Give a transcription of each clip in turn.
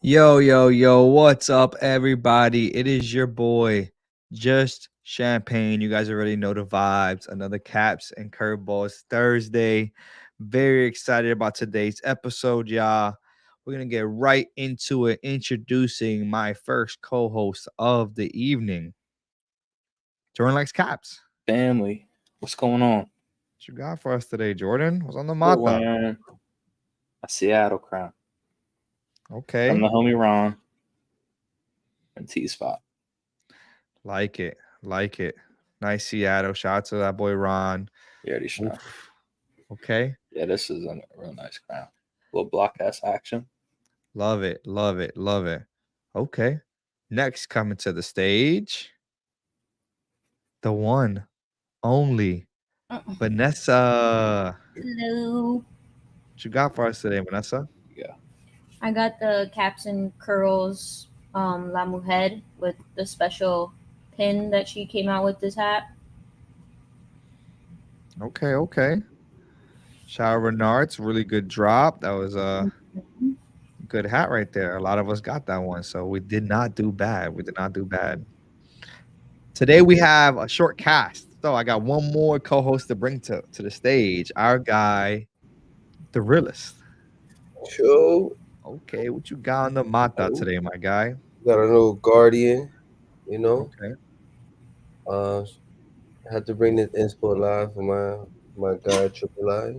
Yo, yo, yo, what's up, everybody? It is your boy, Just Champagne. You guys already know the vibes. Another Caps and Curveballs Thursday. Very excited about today's episode, y'all. We're going to get right into it, introducing my first co host of the evening, Jordan Likes Caps. Family, what's going on? What you got for us today, Jordan? What's on the We're mata? wearing a Seattle crown Okay. from the homie Ron and T Spot. Like it. Nice Seattle. Shout out to that boy, Ron. You already know. Okay. Yeah, this is a real nice crown. Little block ass action. Love it. Okay. Next, coming to the stage, the one, only, Vanessa. Hello. What you got for us today, Vanessa? Yeah. I got the Caps and Curls La Mujer with the special pin that she came out with this hat. Okay. Shower Renard's really good drop. That was a good hat right there. A lot of us got that one, so we did not do bad. Today we have a short cast. So I got one more co-host to bring to the stage. Our guy, the realist. Yo, Okay, what you got on the mata today, my guy? got a little Guardian, you know. Okay. Had to bring this inspo live for my guy Triple I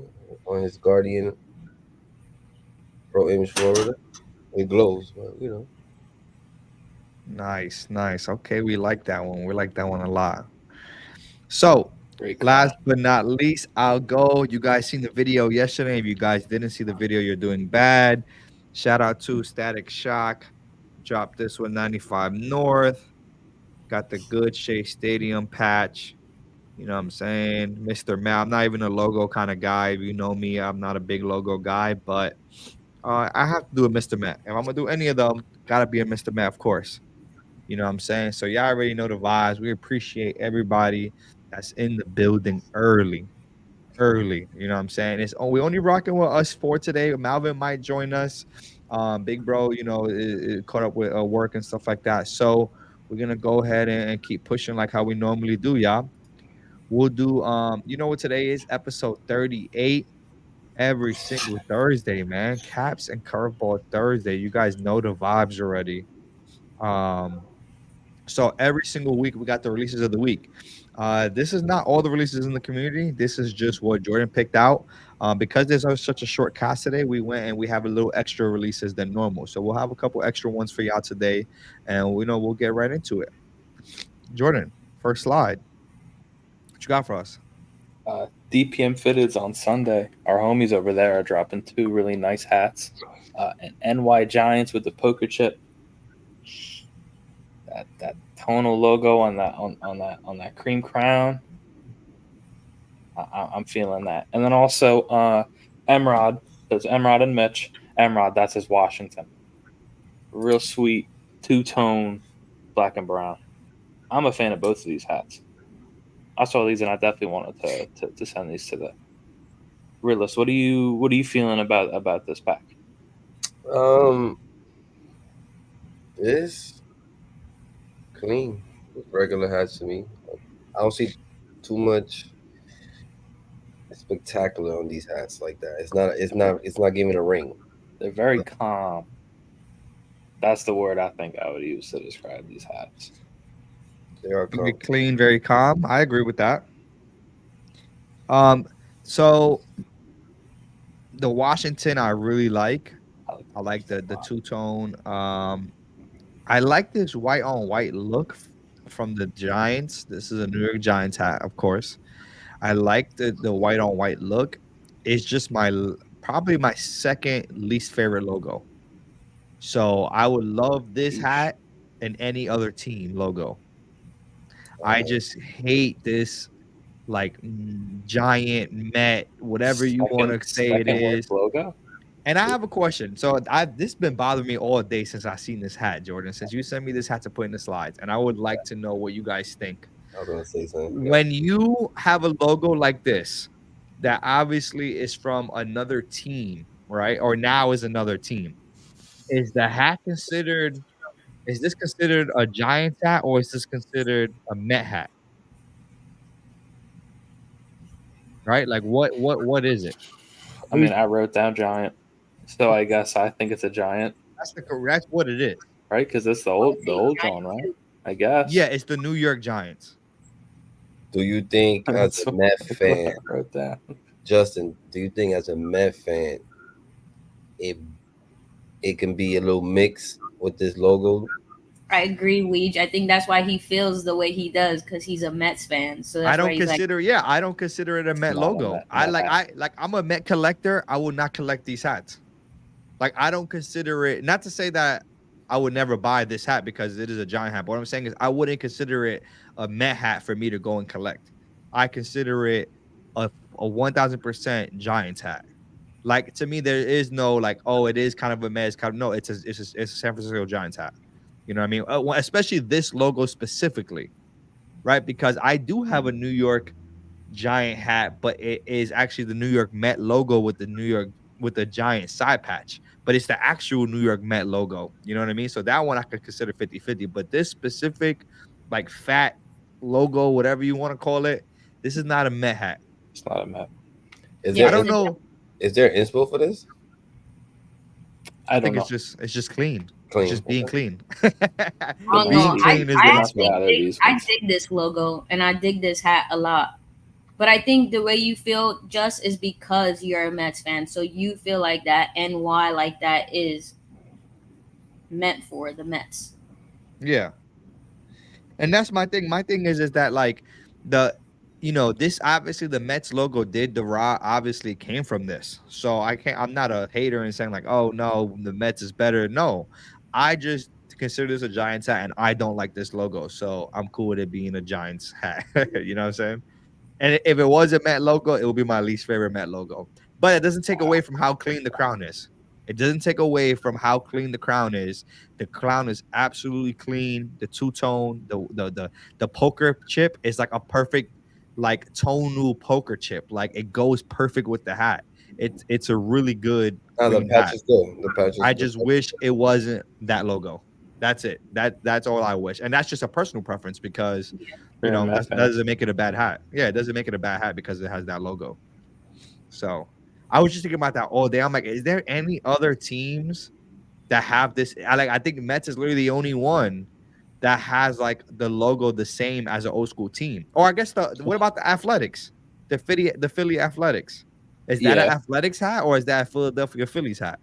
on his Guardian Pro Image Florida. It glows, but you know. Nice. Okay, we like that one. We like that one a lot. So, Great last crown. but not least, I'll go. You guys seen the video yesterday. If you guys didn't see the video, you're doing bad. Shout out to Static Shock. Dropped this one 95 North. Got the good Shea Stadium patch. You know what I'm saying? Mr. Matt. I'm not even a logo kind of guy. If you know me, I'm not a big logo guy, but I have to do a Mr. Matt. If I'm gonna do any of them, gotta be a Mr. Matt, of course. You know what I'm saying? So y'all already know the vibes. We appreciate everybody that's in the building early. You know what I'm saying? We only rocking with us four today. Malvin might join us. Big bro, is caught up with work and stuff like that. So we're gonna go ahead and keep pushing like how we normally do, y'all. We'll do you know what today is? Episode 38. Every single Thursday, man. Caps and Curveball Thursday. You guys know the vibes already. So every single week we got the releases of the week. This is not all the releases in the community. This is just what Jordan picked out. Because there's such a short cast today, we went and we have a little extra releases than normal. So we'll have a couple extra ones for y'all today, and we know we'll get right into it. Jordan, first slide. What you got for us? DPM Fitteds on Sunday. Our homies over there are dropping two really nice hats. An NY Giants with the poker chip. That tonal logo on that cream crown. I'm feeling that. And then also Emrod. There's Emrod and Mitch. Emrod, that's his Washington. Real sweet, two-tone, black and brown. I'm a fan of both of these hats. I saw these and I definitely wanted to send these to the realist. What are you feeling about this pack? It's clean. It's regular hats to me. I don't see too much spectacular on these hats like that. It's not giving a ring. They're very calm. That's the word I think I would use to describe these hats. They are Very calm. clean, very calm. I agree with that. So the Washington I really like. I like the two-tone. I like this white on white look from the Giants. This is a New York Giants hat, of course. I like the white on white look. It's just probably my second least favorite logo. So I would love this hat and any other team logo. I just hate this like giant Met, whatever you want to say it is. Logo. And I have a question. So this has been bothering me all day since I seen this hat, Jordan. Since you sent me this hat to put in the slides, and I would like to know what you guys think. I was gonna say something. When you have a logo like this, that obviously is from another team, right? Or now is another team. is the hat considered? Is this considered a Giants hat or is this considered a Met hat? Right? Like what is it? I mean, I wrote down giant, so I guess I think it's a giant, That's the correct what it is. right? Because it's the I think old Giants one, right? too. I guess. Yeah, it's the New York Giants. Do you think, as That's a Met what I fan, wrote down. Justin? Do you think, as a Met fan, it it can be a little mix with this logo? I agree, Weege. I think that's why he feels the way he does because he's a Mets fan. So I that's why don't he's like, consider I don't consider it a Met Not a logo. Met hat. I'm a Met collector. I will not collect these hats. Like I don't consider it, not to say that I would never buy this hat because it is a giant hat. But what I'm saying is I wouldn't consider it a Met hat for me to go and collect. I consider it a 1000% Giants hat. Like to me, there is no like, oh, it is kind of a Mets kind of no, it's a San Francisco Giants hat. You know what I mean? Especially this logo specifically, right? Because I do have a New York Giant hat, but it is actually the New York Met logo with the giant side patch, but it's the actual New York Met logo. You know what I mean? So that one I could consider 50-50, but this specific like fat logo, whatever you want to call it, this is not a Met hat. It's not a Met. Is Yeah, I there don't know. is there inspo for this? I think don't know. it's just clean. Clean. It's just being clean. I don't Being know. clean is I the must actually be out of dig, these I ones. dig this logo and I dig this hat a lot. But I think the way you feel just is because you're a Mets fan. So you feel like that and why like that is meant for the Mets. Yeah. And that's my thing. My thing is that like the this obviously the Mets logo did derive obviously came from this. So I'm not a hater and saying like, oh no, the Mets is better. No. I just consider this a Giants hat and I don't like this logo. So I'm cool with it being a Giants hat. You know what I'm saying? And if it was a Met logo, it would be my least favorite Met logo. But it doesn't take away from how clean the crown is. It doesn't take away from how clean the crown is. The crown is absolutely clean. The two-tone, the poker chip is like a perfect like tonal poker chip. Like it goes perfect with the hat. It's a really good No, the clean patch hat. is good. The patch is I good. just wish it wasn't that logo. That's it. That's all I wish. And that's just a personal preference because You're a Met that fan. doesn't make it a bad hat. Yeah, it doesn't make it a bad hat because it has that logo. So I was just thinking about that all day. I'm like, is there any other teams that have this? I think Mets is literally the only one that has like the logo the same as an old school team. Or I guess what about the Athletics? The Philly Athletics. Is that an Yeah. Athletics hat or is that a Philadelphia Phillies hat?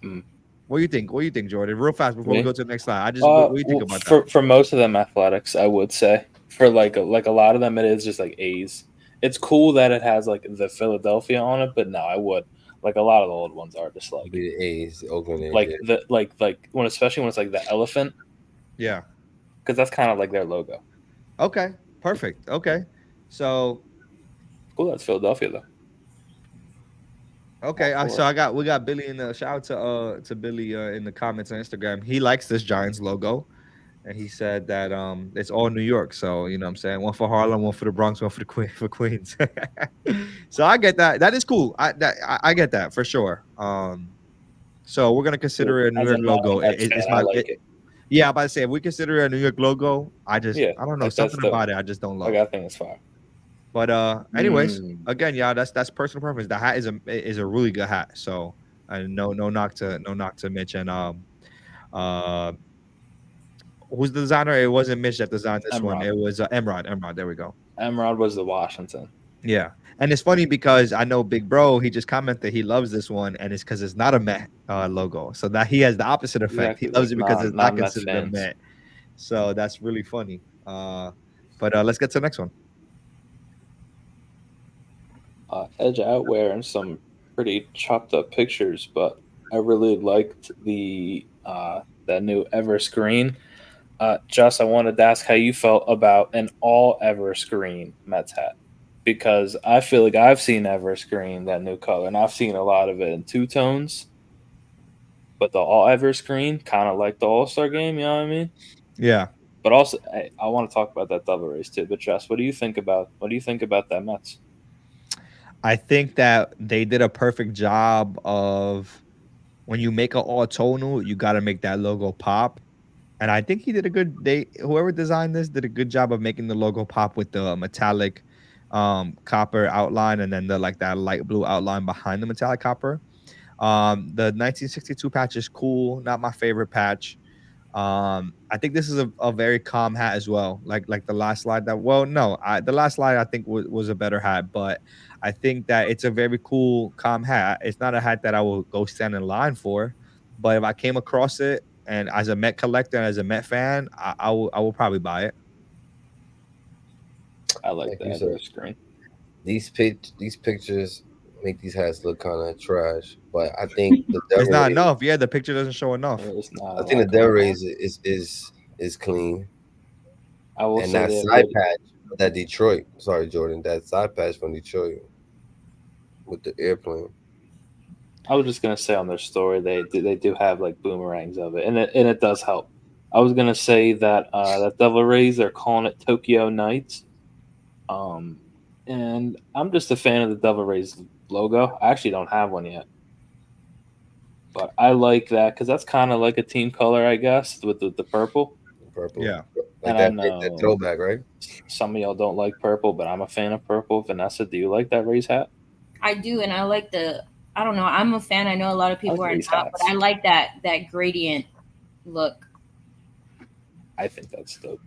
Mm. What do you think? What do you think, Jordan? Real fast before we Me? go to the next slide. What do you think about that? For most of them athletics, I would say. For like a lot of them, it is just like A's. It's cool that it has like the Philadelphia on it, but no, I would like a lot of the old ones are just like Be the A's, the Oakland A's. like yeah. the like when especially when it's like the elephant Yeah. because that's kind of like their logo. Okay. Perfect. Okay. So Cool, that's Philadelphia though. okay, All for so we got Billy in the shout out to Billy in the comments on Instagram. He likes this Giants logo, and he said that it's all New York. So you know what I'm saying, one for Harlem, one for the Bronx, one for the Queens. So I get that. That is cool. I get that for sure. So we're gonna consider it a New As York a logo. non-Mets fan, I like it. Yeah, I'm about to say if we consider it a New York logo, I Yeah, don't know like that's something the about it. I just don't love. like I think it's fine. But anyways, Mm. again, yeah, that's personal preference. The hat is a really good hat. So no knock to Mitch and uh who's the designer? It wasn't Mitch that designed this one. Emrod. It was Emrod. Emrod. There we go. Emrod was the Washington. Yeah, and it's funny because I know Big Bro. He just commented he loves this one, and it's because it's not a Met logo. So that he has the opposite effect. Exactly, He loves like it because it's not non-Mets considered a fans. Met. So that's really funny. But let's get to the next one. Edge out wearing some pretty chopped up pictures, but I really liked the that new Everscreen. Just I wanted to ask how you felt about an all Everscreen Mets hat because I feel like I've seen Everscreen that new color and I've seen a lot of it in two tones, but the all Everscreen kind of like the All Star game. You know what I mean? Yeah. But also, I want to talk about that double race too. But Jess, what do you think about that Mets? I think that they did a perfect job of when you make an all tonal, you got to make that logo pop. And I think he did a good. Whoever designed this did a good job of making the logo pop with the metallic, copper outline, and then the like that light blue outline behind the metallic copper. The 1962 patch is cool. Not my favorite patch. I think this is a very calm hat as well. Like the last slide that well, no, the last slide I think was a better hat, but I think that it's a very cool calm hat. It's not a hat that I will go stand in line for, but if I came across it and as a Met collector and as a Met fan, I will probably buy it. I like Like the you Ever said, screen. these pictures make these hats look kind of trash. But I think the It's Devil not Rays, enough. Yeah, the picture doesn't show enough. It's not I a think the lot Devil going on. Rays is clean. I will And say that they have side good. patch, that Detroit, sorry Jordan, that side patch from Detroit with the airplane. I was just gonna say on their story they do have like boomerangs of it, and it does help. I was gonna say that that Devil Rays they're calling it Tokyo Nights, um, and I'm just a fan of the Devil Rays logo. I actually don't have one yet, but I like that because that's kind of like a team color, I guess, with the purple. Purple. Yeah. Like And I that know throwback, right? some of y'all don't like purple, but I'm a fan of purple. Vanessa, do you like that Rays hat? I do, and I like the. I don't know. I'm a fan. I know a lot of I like people are Rays not, but I hats. like that gradient look. I think that's the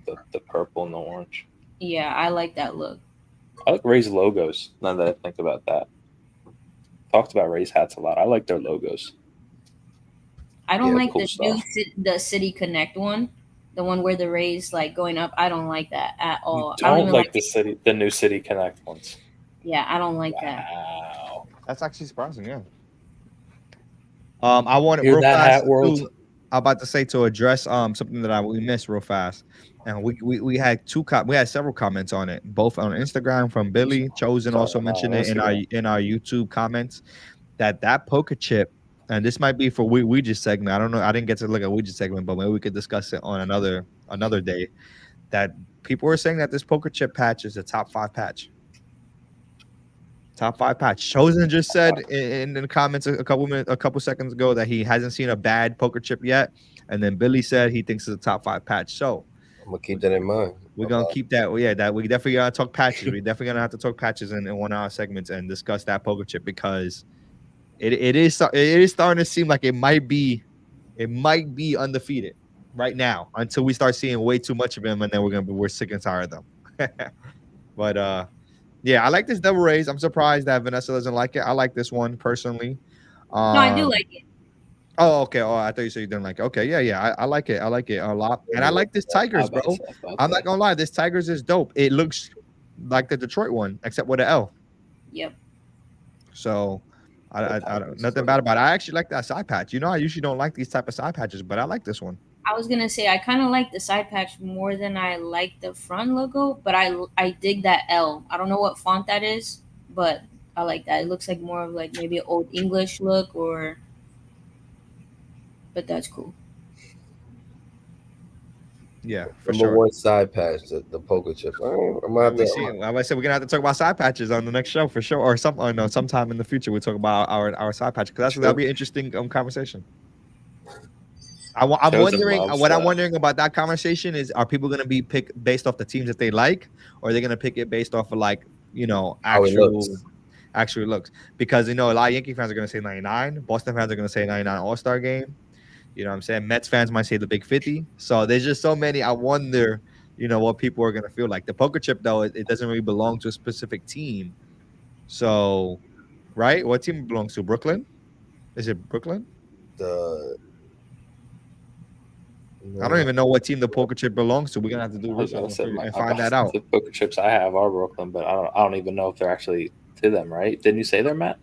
purple and the orange. Yeah, I like that look. I like Rays logos. Now that I think about that, talked about Rays hats a lot. I like their logos. I don't Yeah, like Cool the new stuff. the City Connect one, the one where the rays like going up. I don't like that at You all. I don't don't even like. like the new City Connect ones. Yeah, I don't like that. Wow. That's actually surprising. Yeah. I wanted Hear real that, fast hat world? too. I'm about to say to address something that we missed real fast, and we had we had several comments on it, both on Instagram from Billy Chosen Sorry, also I'm not on mentioned it Instagram. in our YouTube comments that poker chip, and this might be for we just segment. I don't know. I didn't get to look at we just segment, but maybe we could discuss it on another day. That people were saying that this poker chip patch is a top 5 patch. Top 5 patch. Chosen just said in the comments a couple seconds ago that he hasn't seen a bad poker chip yet, and then Billy said he thinks it's a top 5 patch. So I'm gonna keep that in mind. we're gonna keep that. Yeah, that we definitely gotta talk patches. We definitely gonna have to talk patches in one of our segments and discuss that poker chip because it is starting to seem like it might be undefeated right now until we start seeing way too much of him, and then we're sick and tired of them. But yeah, I like this Devil Rays. I'm surprised that Vanessa doesn't like it. I like this one personally. No, I do Um, like it. oh, okay. Oh, I thought you said you didn't like it. Okay, yeah, yeah. I like it. I like it a lot. And I like this I Tigers, about to bro. say. I was about to I'm not say. gonna lie, this Tigers is dope. It looks like the Detroit one, except with an L. Yep. So The I don't Tigers is nothing bad about it. I actually like that side patch. You know, I usually don't like these type of side patches, but I like this one. I was gonna say I kind of like the side patch more than I like the front logo, but I dig that L. I don't know what font that is, but I like that. It looks like more of like maybe an old English look, or but that's cool. Yeah, for Number sure. one side patch, the poker chip. I'm gonna have We to. see. I said we're gonna have to talk about side patches on the next show for sure, or some. Or no, sometime in the future we'll talk about our side patch because that'll be an interesting conversation. I'm Chosen wondering loves what I'm that. wondering about that conversation is are people gonna be picked based off the teams that they like, or are they gonna pick it based off of like How it looks. actual looks? Because a lot of Yankee fans are gonna say 99, Boston fans are gonna say 99 All Star game. You know what I'm saying? Mets fans might say the Big 50. So there's just so many. I wonder, what people are gonna feel like. The poker chip though, it doesn't really belong to a specific team. So, right? What team it belongs to? Brooklyn? Is it Brooklyn? The I don't no, even know what team the poker chip belongs to. We're gonna have to do I was research gonna and, say and find that out. the poker chips I have are Brooklyn, but I don't even know if they're actually to them. Right? Didn't you say they're Matt?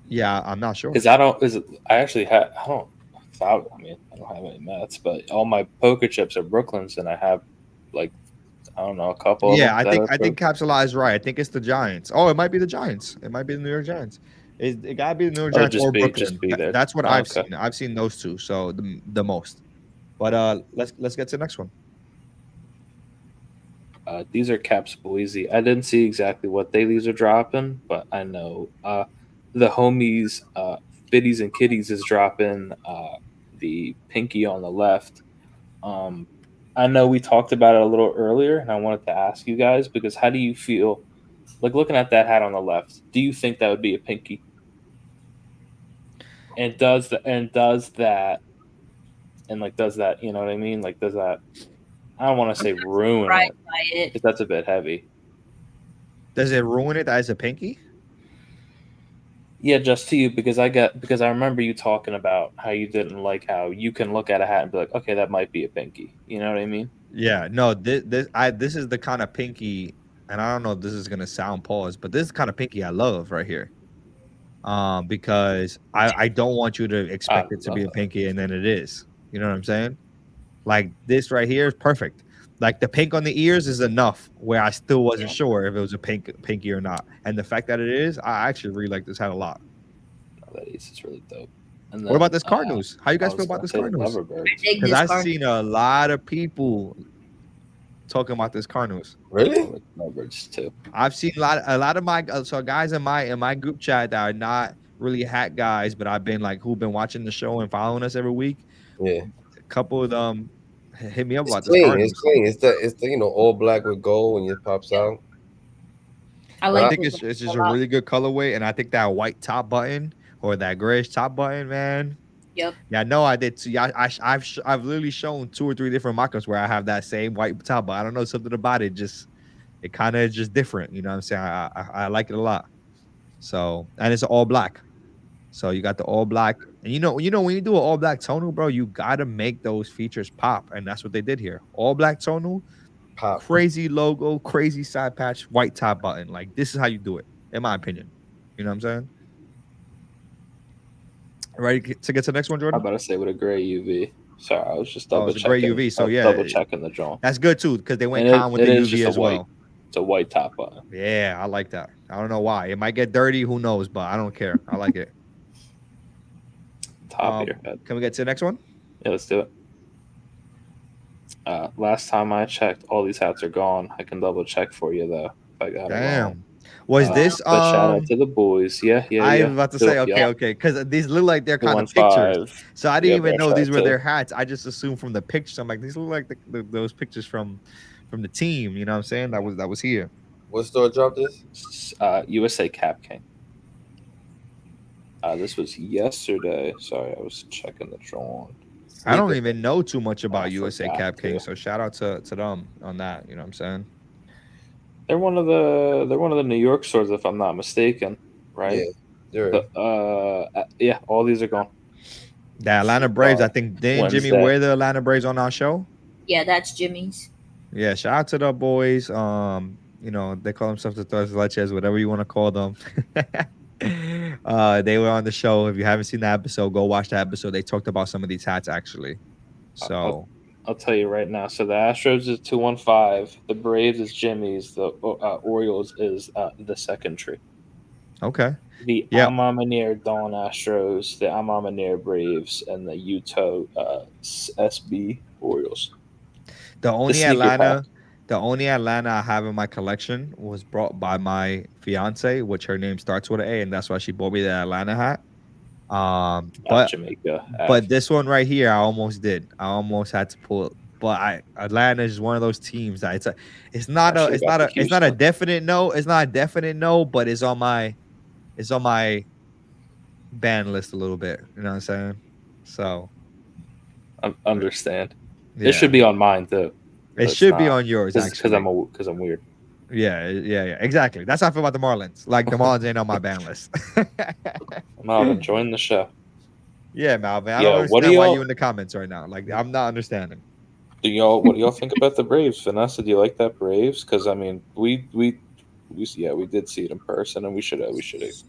Yeah, I'm not sure. Because I don't. Is it? I actually have. I don't. I mean, I don't have any Mets, but all my poker chips are Brooklyn's, and I have like I don't know a couple of Yeah, them I that think are. I think Capsula is right. I think it's the Giants. Oh, it might be the Giants. It might be the New York Giants. It gotta be the New York Oh, Giants or just Brooklyn. be there. That's what Oh, I've okay. seen. I've seen those two. So the most. But let's get to the next one. These are Caps Boise. I didn't see exactly what day these are dropping, but I know the homies Bitties and Kitties is dropping the pinky on the left. I know we talked about it a little earlier, and I wanted to ask you guys because how do you feel, like looking at that hat on the left? Do you think that would be a pinky? And does that, you know what I mean? Like, does that? I don't want to I'm say not ruin surprised it by it. because that's a bit heavy. Does it ruin it as a pinky? Yeah, just to you because I remember you talking about how you didn't like how you can look at a hat and be like, okay, that might be a pinky. You know what I mean? Yeah, no, this is the kind of pinky, and I don't know if this is gonna sound paused, but this is the kind of pinky I love right here. Because I don't want you to I expect it to love be a that. pinky and then it is. You know what I'm saying? Like this right here is perfect. Like the pink on the ears is enough where I still wasn't sure if it was a pinky or not. And the fact that it is, I actually really like this hat a lot. Oh, that ace is really dope. And What about then this Cardinals? How you I guys feel was about gonna this say the Cardinals? I Loverbirds. dig Because this I've card. seen a lot of people talking about this Cardinals. Really? Lovebirds too. I've seen a lot of my so guys in my group chat that are not really hat guys, but I've been like who've been watching the show and following us every week. Yeah. A couple of them hit me up It's about this clean. It's Cardinals. clean. It's the all black with gold when it pops out. I I like think this it's a just a lot. really good colorway, and I think that white top button or that grayish top button, man. Yep. Yeah, I know I did too. Yeah, I've literally shown 2 or 3 different mock-ups where I have that same white top, but I don't know something about it. Just it kind of just different. You know what I'm saying? I like it a lot. So and it's all black. So you got the all black, and when you do an all black tonal, bro, you gotta make those features pop, and that's what they did here. All black tonal, Pop. crazy logo, crazy side patch, white top button. Like this is how you do it, in my opinion. You know what I'm saying? Ready to get to the next one, I'm Jordan? about to say with a gray UV. Sorry, I was just Oh, double it's a gray checking. UV. So Double yeah, checking the drawing. that's good too because they went And con with it the is UV just a as white. well. It's a white top button. Yeah, I like that. I don't know why. It might get dirty. Who knows? But I don't care. I like it. Top of your head. Can we get to the next one? Yeah, let's do it. Last time I checked, all these hats are gone. I can double check for you though. If I got it wrong. Damn. Was this But shout out to the boys. Yeah. I was about to say okay, Yup. okay, because these look like they're kind of 215. pictures. So I didn't Yeah, even bro, know these shout were out their to- hats. I just assumed from the pictures. I'm like, these look like those pictures from the team. You know what I'm saying? That was here. What store dropped this? USA Cap King. This was yesterday. Sorry, I was checking the drawing. I don't even know too much about USA forgot Cap King, to. so shout out to them on that. You know what I'm saying? They're one of the New York stores, if I'm not mistaken, right? Yeah. Sure. Yeah, all these are gone. The Atlanta Braves. I think didn't Jimmy Wednesday. wear the Atlanta Braves on our show? Yeah, that's Jimmy's. Yeah, shout out to the boys. They call themselves the Tres Leches, whatever you want to call them. They were on the show. If you haven't seen that episode, go watch that episode. They talked about some of these hats actually. So I'll tell you right now. So the Astros is 215. The Braves is Jimmy's. The Orioles is the second tree. okay. The Yeah. Amamanier Dawn Astros, the Amamanier Braves, and the Utah SB Orioles. The only sneaker Atlanta I have in my collection was brought by my fiance, which her name starts with an A, and that's why she bought me the Atlanta hat. But Jamaica. but this one right here, I almost did. I almost had to pull it. But Atlanta is one of those teams that it's not a definite no. It's not a definite no, but it's on my ban list a little bit. You know what I'm saying? So I understand. yeah. It should be on mine too. It should be on yours because actually. I'm weird. Yeah, exactly. That's how I feel about the Marlins. Like the Marlins ain't on my ban list. Malvin, join the show. Yeah, Malvin. I Yeah, don't what do understand why y'all- you in the comments right now. Like I'm not understanding. What do y'all think about the Braves? Vanessa, do you like that Braves? Because I mean, we did see it in person, and we should have.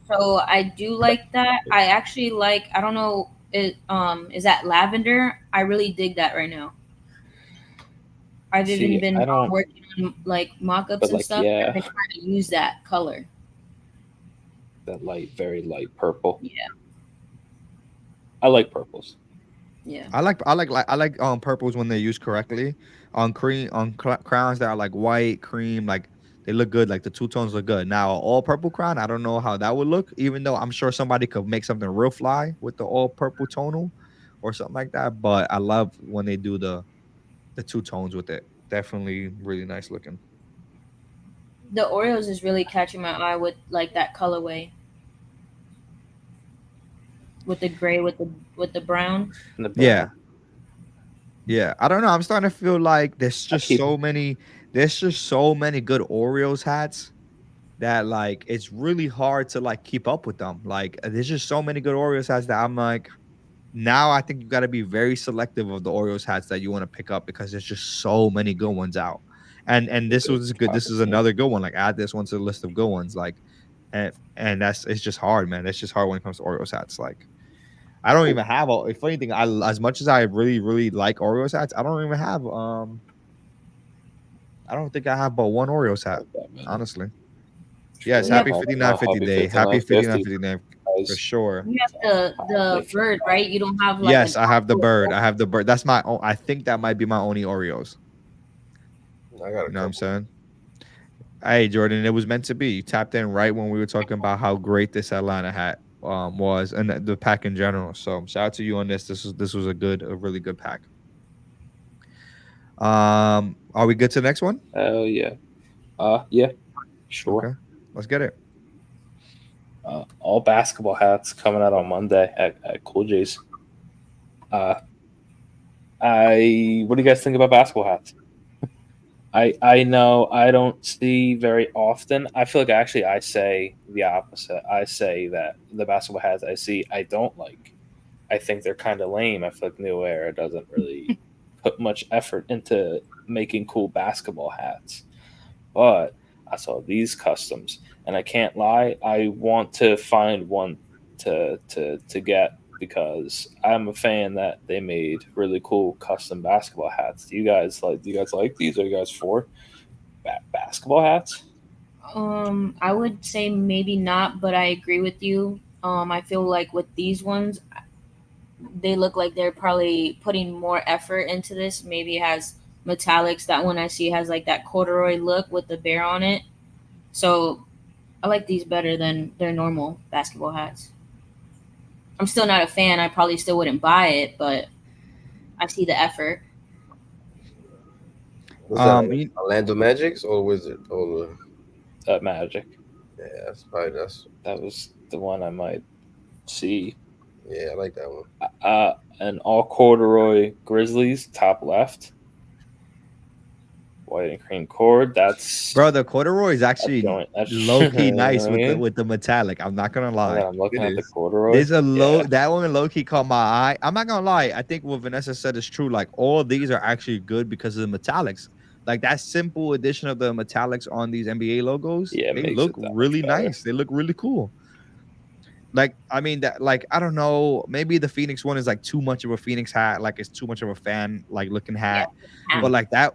So I do like that. I actually like. I don't know. Is that lavender? I really dig that right now. I've See, even been I don't- working on like mock-ups But, and like, stuff. yeah. I've been trying to use that color. That very light purple. Yeah. I like purples. Yeah. I like purples when they're used correctly on crowns that are like white cream, like They look good. Like the two tones look good. Now, all purple crown, I don't know how that would look. Even though I'm sure somebody could make something real fly with the all purple tonal or something like that. But I love when they do the two tones with it. Definitely really nice looking. The Orioles is really catching my eye with like that colorway with the gray with the brown. And the Yeah, brown. yeah. I don't know. I'm starting to feel like there's I just keep so many. There's just so many good Orioles hats that like it's really hard to like keep up with them. Like there's just so many good Orioles hats that I'm like, now I think you got to be very selective of the Orioles hats that you want to pick up because there's just so many good ones out. And this was good. This is opportunity. another good one. Like add this one to the list of good ones. Like and that's it's just hard, man. It's just hard when it comes to Orioles hats. Like I don't even have a. If anything, I as much as I really like Orioles hats, I don't even have I don't think I have but one Orioles hat, Like that, man. honestly. Yes, We have happy 5950 Happy day. Happy 5950, 5950 day for guys. sure. You have the bird, right? You don't have like Yes, an I have the actual bird. I have the bird. That's my own. I think that might be my only Oreos. I got a You know what I'm couple. saying? Hey, Jordan, it was meant to be. You tapped in right when we were talking about how great this Atlanta hat was and the pack in general. So shout out to you on this. This was a really good pack. Are we good to the next one? Hell yeah. Yeah, sure. Okay, let's get it. All basketball hats coming out on Monday at Cool J's. What do you guys think about basketball hats? I know I don't see very often. I feel like actually I say the opposite. I say that the basketball hats I see I don't like. I think they're kind of lame. I feel like New Era doesn't really put much effort into making cool basketball hats. But I saw these customs, and I can't lie, I want to find one to get because I'm a fan that they made really cool custom basketball hats. Do you guys like these? Are you guys for basketball hats? I would say maybe not, but I agree with you. I feel like with these ones, they look like they're probably putting more effort into this. Maybe it has metallics. That one I see has like that corduroy look with the bear on it. So I like these better than their normal basketball hats. I'm still not a fan. I probably still wouldn't buy it, but I see the effort. Was that You- Orlando Magics or Wizard? Oh, Magic. yeah, that's That was the one I might see. yeah, I like that one. An all corduroy Grizzlies top left, white and cream cord. That's bro, the corduroy is that's actually joint. That's low key you know nice what I with mean? the metallic. I'm not gonna And then lie. I'm looking It at the is. corduroy. There's a low Yeah. that one low key caught my eye. I'm not gonna lie. I think what Vanessa said is true. Like all these are actually good because of the metallics. Like that simple addition of the metallics on these NBA logos, Yeah, it they makes look it that much really better. nice. They look really cool. Like I mean that like I don't know, maybe the Phoenix one is like too much of a Phoenix hat, like it's too much of a fan like looking Yeah. hat. But like that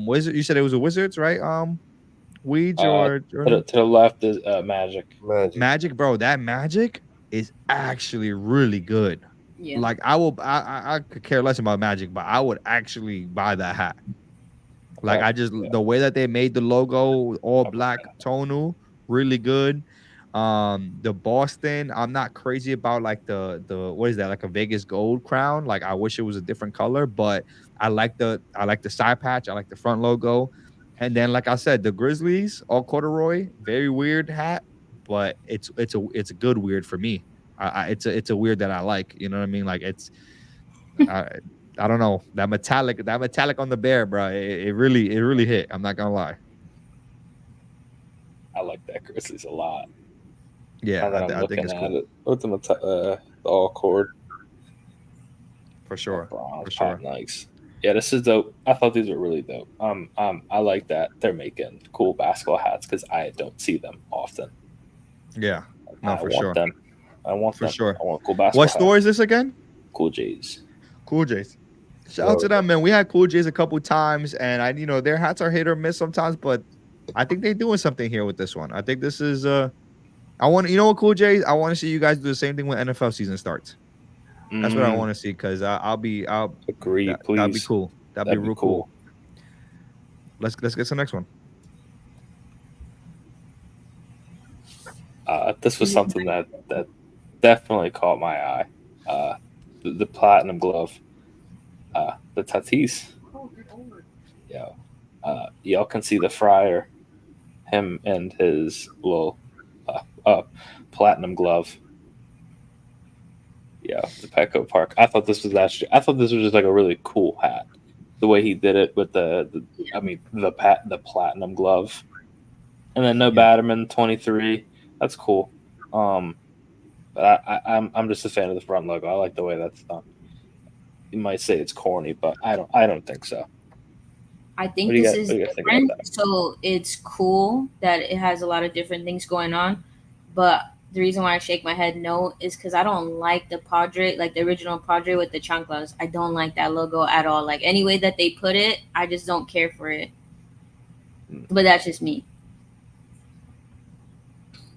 wizard, you said it was a Wizards, right? Weege or Jordan? To the left is Magic. Magic. Magic, bro. That Magic is actually really good. Yeah. Like I could care less about Magic, but I would actually buy that hat. Like I just Yeah. the way that they made the logo all black tonal, really good. The Boston, I'm not crazy about like the what is that, like a Vegas gold crown. Like I wish it was a different color, but I like the side patch, I like the front logo. And then like I said, the Grizzlies, all corduroy, very weird hat, but it's a good weird for me. It's a weird that I like, you know what I mean? Like it's I I don't know, that metallic on the bear, bro. It really hit. I'm not gonna lie. I like that Grizzlies a lot. Yeah, Now that I'm I think looking it's at cool it, with the all cord for sure. bronze For pop sure. nice. Yeah, this is dope. I thought these were really dope. I like that they're making cool basketball hats because I don't see them often. Yeah, no, I for want sure. them. I want For them. sure. I want cool basketball What store hats. is this again? Cool J's. Cool J's. Shout out to them, man. We had Cool J's a couple times, and their hats are hit or miss sometimes, but I think they're doing something here with this one. I think this is I want, what, Cool J's, I want to see you guys do the same thing when NFL season starts. That's what I want to see, because I'll Agree, that'd be please. cool. That'd be That'd be real cool. Let's get to the next one. This was something that definitely caught my eye. The platinum glove, the Tatis. Yeah, y'all can see the Friar, him and his little platinum glove. Yeah, the Petco Park. I thought this was just like a really cool hat. The way he did it with the platinum glove, and then no Yeah. Batterman 23. That's cool. But I'm just a fan of the front logo. I like the way that's done. You might say it's corny, but I don't think so. I What think do you this guys is what do you guys think about different. that? So it's cool that it has a lot of different things going on. But the reason why I shake my head no is because I don't like the Padre, like the original Padre with the chanclas. I don't like that logo at all. Like any way that they put it, I just don't care for it. But that's just me.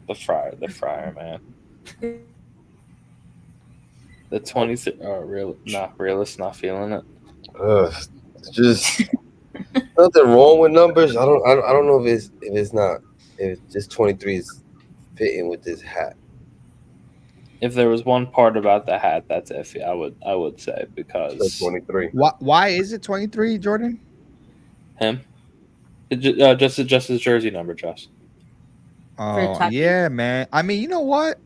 The Friar, man. The 20. Realist not feeling it. It's just nothing wrong with numbers. I don't know if it's just 23 is fitting with this hat. If there was one part about the hat that's iffy, I would say So because 23. Why is it 23, Jordan? him, just his jersey number, Josh. Oh, Tatis. yeah, man. I mean, you know what?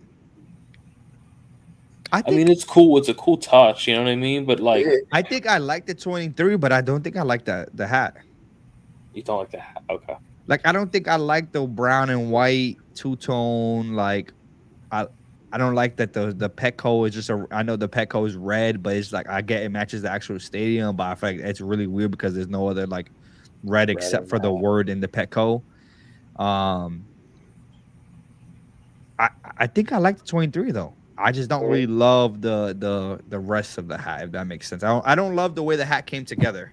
I I mean, think it's cool. It's a cool touch. You know what I mean? But like, I think I like the 23, but I don't think I like the hat. you don't like the hat. Okay. Like I don't think I like the brown and white two-tone. Like I don't like that the Petco is just I know the Petco is red, but it's like I get it matches the actual stadium, but I feel like it's really weird because there's no other like red except for the word in the Petco. Um I think I like the 23 though. I just don't really love the rest of the hat, if that makes sense. I don't love the way the hat came together.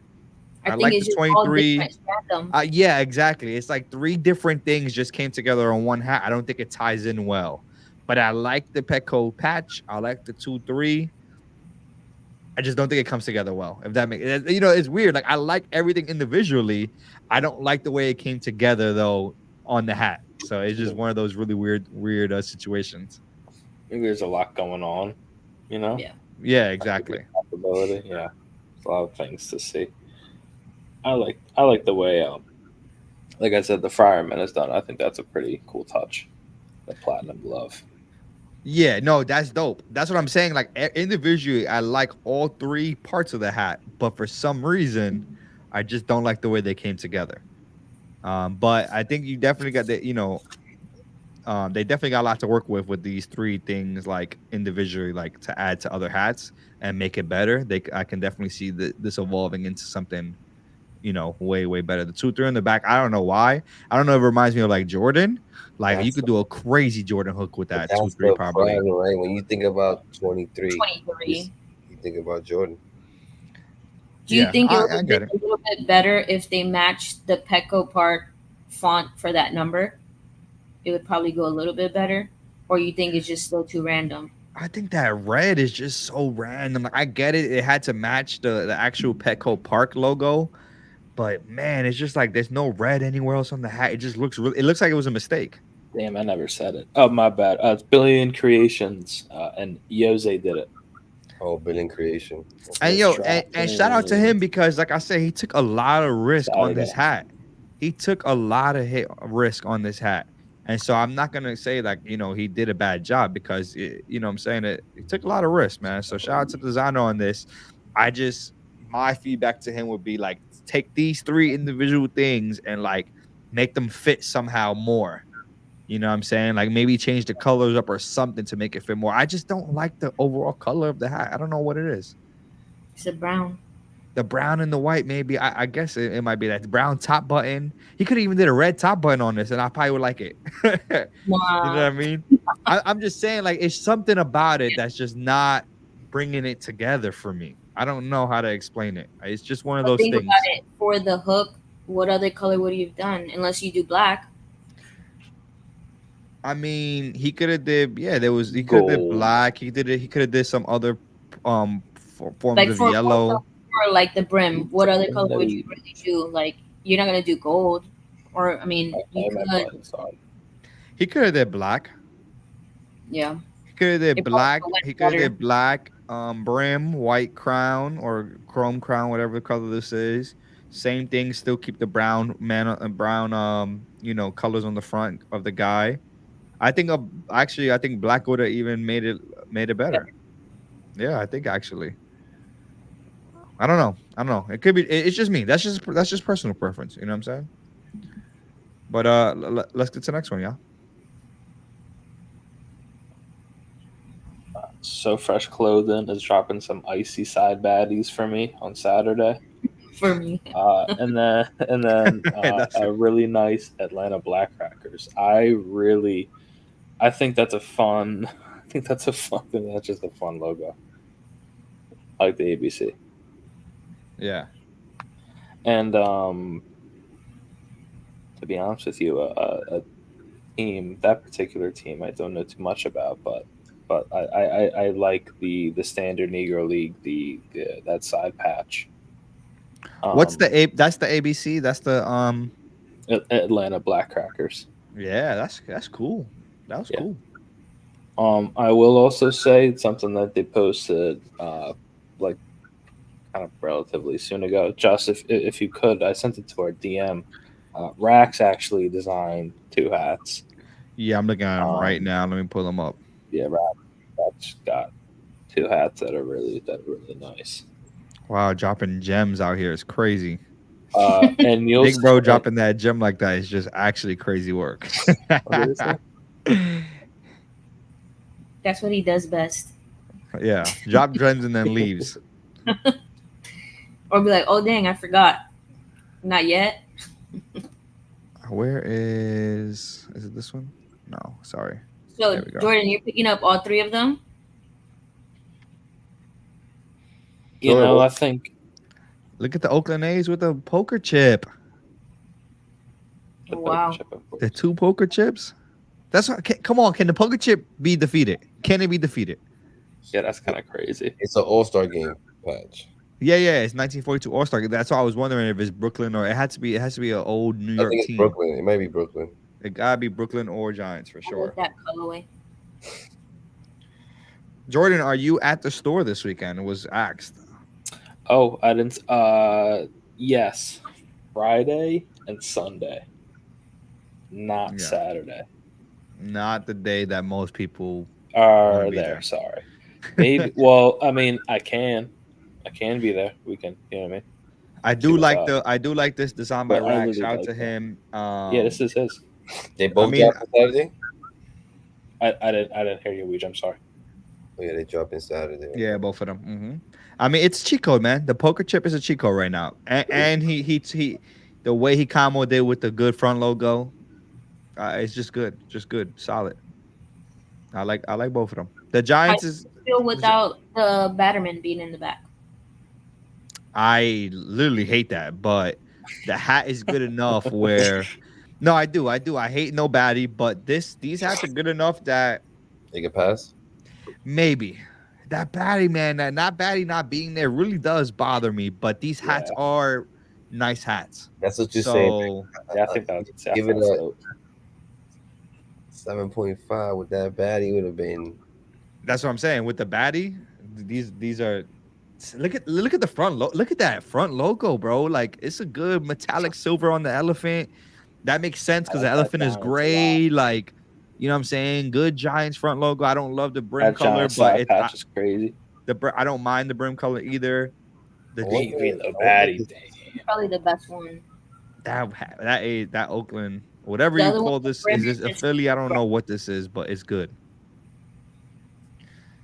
I think like it's the just all 23. different random. Yeah, exactly. It's like three different things just came together on one hat. I don't think it ties in well. But I like the Petco patch. I like the 2-3. I just don't think it comes together well. If that makes it's weird. Like I like everything individually. I don't like the way it came together though on the hat. So it's just one of those really weird situations. Maybe there's a lot going on. You know. Yeah. Yeah, exactly. Possibility. Yeah. There's a lot of things to see. I like the way like I said, the Friarman is done. I think that's a pretty cool touch. The platinum glove. Yeah, no, that's dope. That's what I'm saying. Like individually, I like all three parts of the hat, but for some reason, I just don't like the way they came together. But I think you definitely got the, they definitely got a lot to work with these three things, like individually, like to add to other hats and make it better. I can definitely see this evolving into something, way better. The 2-3 in the back, I don't know why. I don't know. It reminds me of like Jordan. Like you could do a crazy Jordan hook with that That's 2-3 the probably. problem, right? When you think about 23, 23. you think about Jordan. Do you Yeah, think it I would be get a it. little bit better if they matched the Petco Park font for that number? It would probably go a little bit better, or you think it's just still too random? I think that red is just so random. Like I get it; it had to match the actual Petco Park logo, but man, it's just like there's no red anywhere else on the hat. It just looks really. It looks like it was a mistake. Damn, I never said it. Oh, my bad. It's Billion Creations, and Jose did it. Oh, Billion Creation. And and shout out to him because, like I said, he took a lot of risk on this Saturday. hat. He took a lot of risk on this hat, and so I'm not gonna say like he did a bad job because I'm saying it. He took a lot of risk, man. So shout out to the designer on this. My feedback to him would be like take these three individual things and like make them fit somehow more. You know what I'm saying? Like maybe change the colors up or something to make it fit more. I just don't like the overall color of the hat. I don't know what it is. It's a brown. The brown and the white, maybe. I guess it might be that brown top button. He could have even did a red top button on this, and I probably would like it. You know what I mean? I'm just saying, like, it's something about it that's just not bringing it together for me. I don't know how to explain it. It's just one of those Think things. about it. For the hook, what other color would you have done? Unless you do black. I mean, he could have did. Yeah, he could have did black. He could have did some other forms Like of for yellow. Or like the brim, what other color would you really do? Like you're not gonna do gold, or I mean, you could. He could have did black. Yeah, He could have did it probably black. went He could have better. did black brim, white crown, or chrome crown, whatever color this is. Same thing. Still keep the brown brown colors on the front of the guy. I think actually I think black would have even made it better. Yeah, I think actually. I don't know. I don't know. It could be. It's just me. That's just personal preference. You know what I'm saying? But let's get to the next one, yeah. So Fresh Clothing is dropping some icy side baddies for me on Saturday. For me. And then That's a it. really nice Atlanta Black Crackers. I think that's a fun. I think that's a fun. I think that's just a fun logo. I like the ABC. Yeah. And to be honest with you, a team, that particular team, I don't know too much about, but I like the standard Negro League, the that side patch. What's Um, the A? That's the ABC. That's the Atlanta Black Crackers. Yeah, that's cool. That was Yeah. cool. I will also say something that they posted, like kind of relatively soon ago. Just if you could, I sent it to our DM. Rax actually designed 2 hats. Yeah, I'm looking at them right Um, now. Let me pull them up. yeah, Rax got 2 hats that are really nice. Wow, dropping gems out here is crazy. And you'll Big bro see, dropping that gem like that is just actually crazy work. That's what he does best. Yeah, drop gems and then leaves. Or be like, oh dang, I forgot. Not yet. Where is it this one? No, sorry. So There we go. Jordan, you're picking up all 3 of them? you know, I think Look at the Oakland A's with the poker chip. the Wow. poker chip, of course. The 2 poker chips. That's what. Come on, can the poker chip be defeated? Can it be defeated? Yeah, that's kind of crazy. It's an All-Star game patch. Yeah, it's 1942 All Star. That's why I was wondering if it's Brooklyn or it has to be an old New I York think it's team. Brooklyn. It might be Brooklyn. It gotta be Brooklyn or Giants for I sure. like that colorway. Jordan, are you at the store this weekend? It was asked. Oh, I didn't. Yes, Friday and Sunday, not Yeah. Saturday. Not the day that most people Are wanna be there? there. Sorry. Maybe. Well, I mean, I can be there. We can. You know what I mean? I do like this design by But I Rack. really Shout out like to that. him. Yeah, this is his. They both mean- drop on Saturday. I didn't hear you, Weege. I'm sorry. Oh, yeah, they dropping Saturday. Yeah, both of them. I mean, it's cheat code, man. The poker chip is a cheat code right now, and he the way he comboed it with the good front logo, it's just good, solid. I like both of them. The Giants is. Still without the Batterman being in the back. I literally hate that, but the hat is good enough where. No, I do. I hate no baddie, but these hats are good enough that They can pass. maybe that baddie, man, that not baddie not being there really does bother me. But these hats are nice hats. That's what you're saying. So Yeah, I think that was. Give it a 7.5 with that baddie would have been. that's what I'm saying. With the baddie, these are. Look at the front look at that front logo, bro. Like it's a good metallic silver on the elephant. That makes sense because the like that elephant is Giants a gray. Like, you know what I'm saying? Good Giants front logo. I don't love the brim That color, Giants but side patch is crazy. I don't mind the brim color either. The What? You mean the baddie thing? Probably the best one. that Oakland, whatever The you other call one, this, the is brim this a is- Philly? I don't know what this is, but it's good.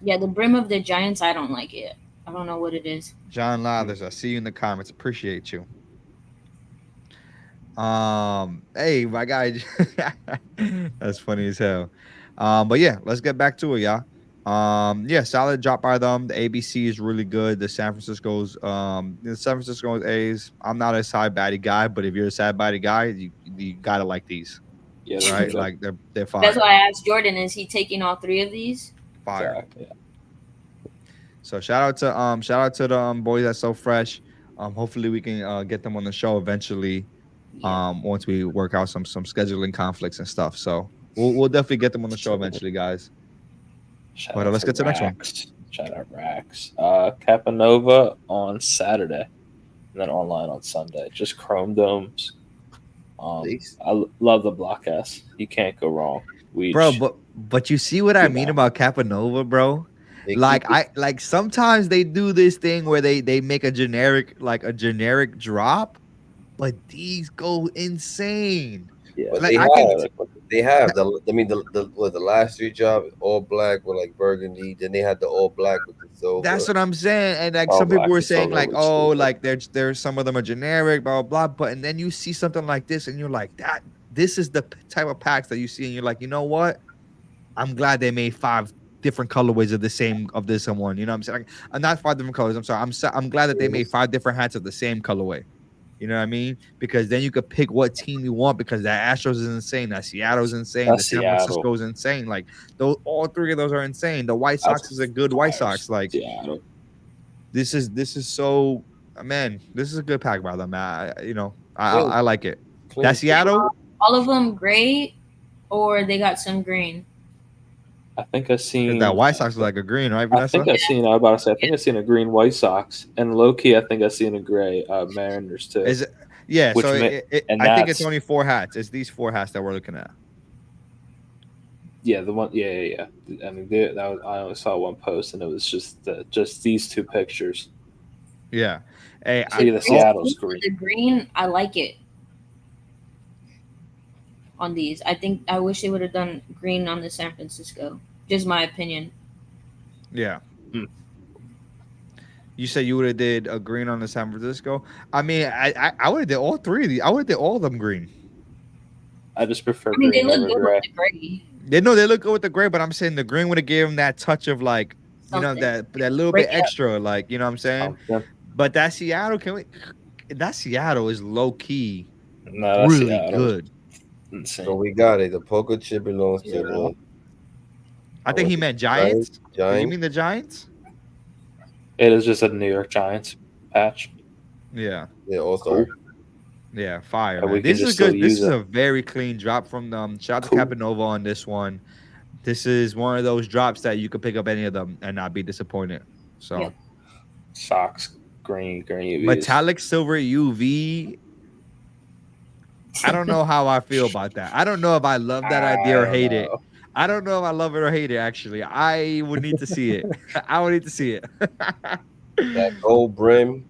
Yeah, the brim of the Giants, I don't like it. I don't know what it is. John Lathers, I see you in the comments. Appreciate you. Hey, my guy, that's funny as hell. But yeah, let's get back to it, y'all. Yeah, solid drop by them. The ABC is really good. The San Francisco's A's. I'm not a side baddie guy, but if you're a side baddie guy, you gotta like these, Yeah, right? Like they're fire. That's why I asked Jordan, is he taking all 3 of these? Fire. Exactly. Yeah. So shout out to the boys at So Fresh. Hopefully we can get them on the show eventually. Once we work out some scheduling conflicts and stuff. So we'll definitely get them on the show eventually, guys. Shout But out let's to get to the next one. Rax. Shout out Rax. Capanova on Saturday, and then online on Sunday. Just chrome domes. Please. Love the Block S. You can't go wrong. Bro, Weech. but you see what I mean about Capanova, bro? They Like keep it. like sometimes they do this thing where they make a generic drop, but these go insane. Yeah. But Like I can they have the. I mean, the last three jobs all black with like burgundy. Then they had the all black with the silver. that's what I'm saying. And like All some people black were and saying silver like, with oh, stupid. like there's some of them are generic, blah blah blah. But and then you see something like this, and you're like, this is the type of packs that you see, and you're like, you know what? I'm glad they made 5 different colorways of the same of this one. You know what I'm saying? Like, not 5 different colors. I'm sorry. I'm glad that they made 5 different hats of the same colorway. You know what I mean? Because then you could pick what team you want because that Astros is insane, that Seattle's insane, the That's San Seattle. Francisco's insane. Like those, all 3 of those are insane. The White That's Sox is a good White fires. Sox. Like Seattle. this is so man. This is a good pack by them, man. I Clean, like it. clean. That Seattle. All of them gray, or they got some green. I think I seen That White Sox is like a green, right, I Vanessa? think I seen. I was about to say. I think I seen a green White Sox, and low key, I think I seen a gray Mariners too. Is it? Yeah. Which So and I think it's that's- only 4 hats. It's these 4 hats that we're looking at. Yeah, the one. Yeah. I mean, I only saw one post, and it was just these 2 pictures. Yeah. Hey, See the Seattle's green. The green, I like it. On these, I wish they would have done green on the San Francisco. Just my opinion. yeah. Hmm. You said you would have did a green on the San Francisco. I mean, I would have did all 3 of these. I would have did all of them green. I just prefer I mean, they green look over good gray. with the gray. They look good with the gray, but I'm saying the green would have given them that touch of like, Something. that little Break bit it up. extra, like, you know what I'm saying? Something. But that Seattle, that Seattle is low key No, that's really Seattle. good. Insane. So we got it. The poker chip belongs to Yeah. the I think he meant Giants. Did you Giants. mean the Giants? It is just a New York Giants patch. Yeah. Yeah, also. Cool. Yeah, fire. And Man. we can This is just good. still This use is it. a very clean drop from them. Shout out Cool. to Capanova on this one. This is one of those drops that you could pick up any of them and not be disappointed. So Yep. Socks, green UVs. metallic silver UV. I don't know how I feel about that. I don't know if I love that idea or hate it. I don't know if I love it or hate it. Actually, I would need to see it. I would need to see it. That gold brim.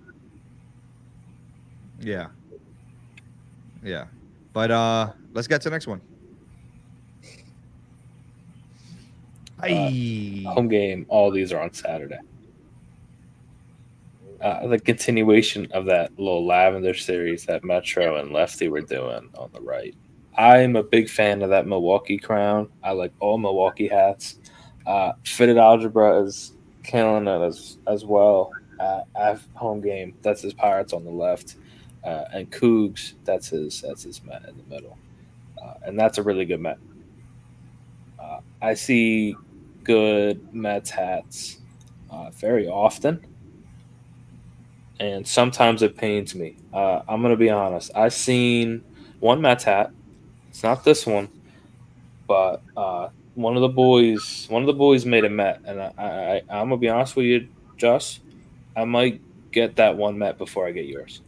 Yeah. But let's get to the next one. Home game. All these are on Saturday. The continuation of that little lavender series that Metro and Lefty were doing on the right. I'm a big fan of that Milwaukee crown. I like all Milwaukee hats. Fitted Algebra is killing it as well. I have home game. That's his Pirates on the left, and Cougs. That's his Met in the middle, and that's a really good Met. I see good Mets hats very often, and sometimes it pains me. I'm gonna be honest. I've seen one Mets hat. It's not this one, but one of the boys made a Met, and I'm gonna be honest with you, Josh. I might get that one Met before I get yours.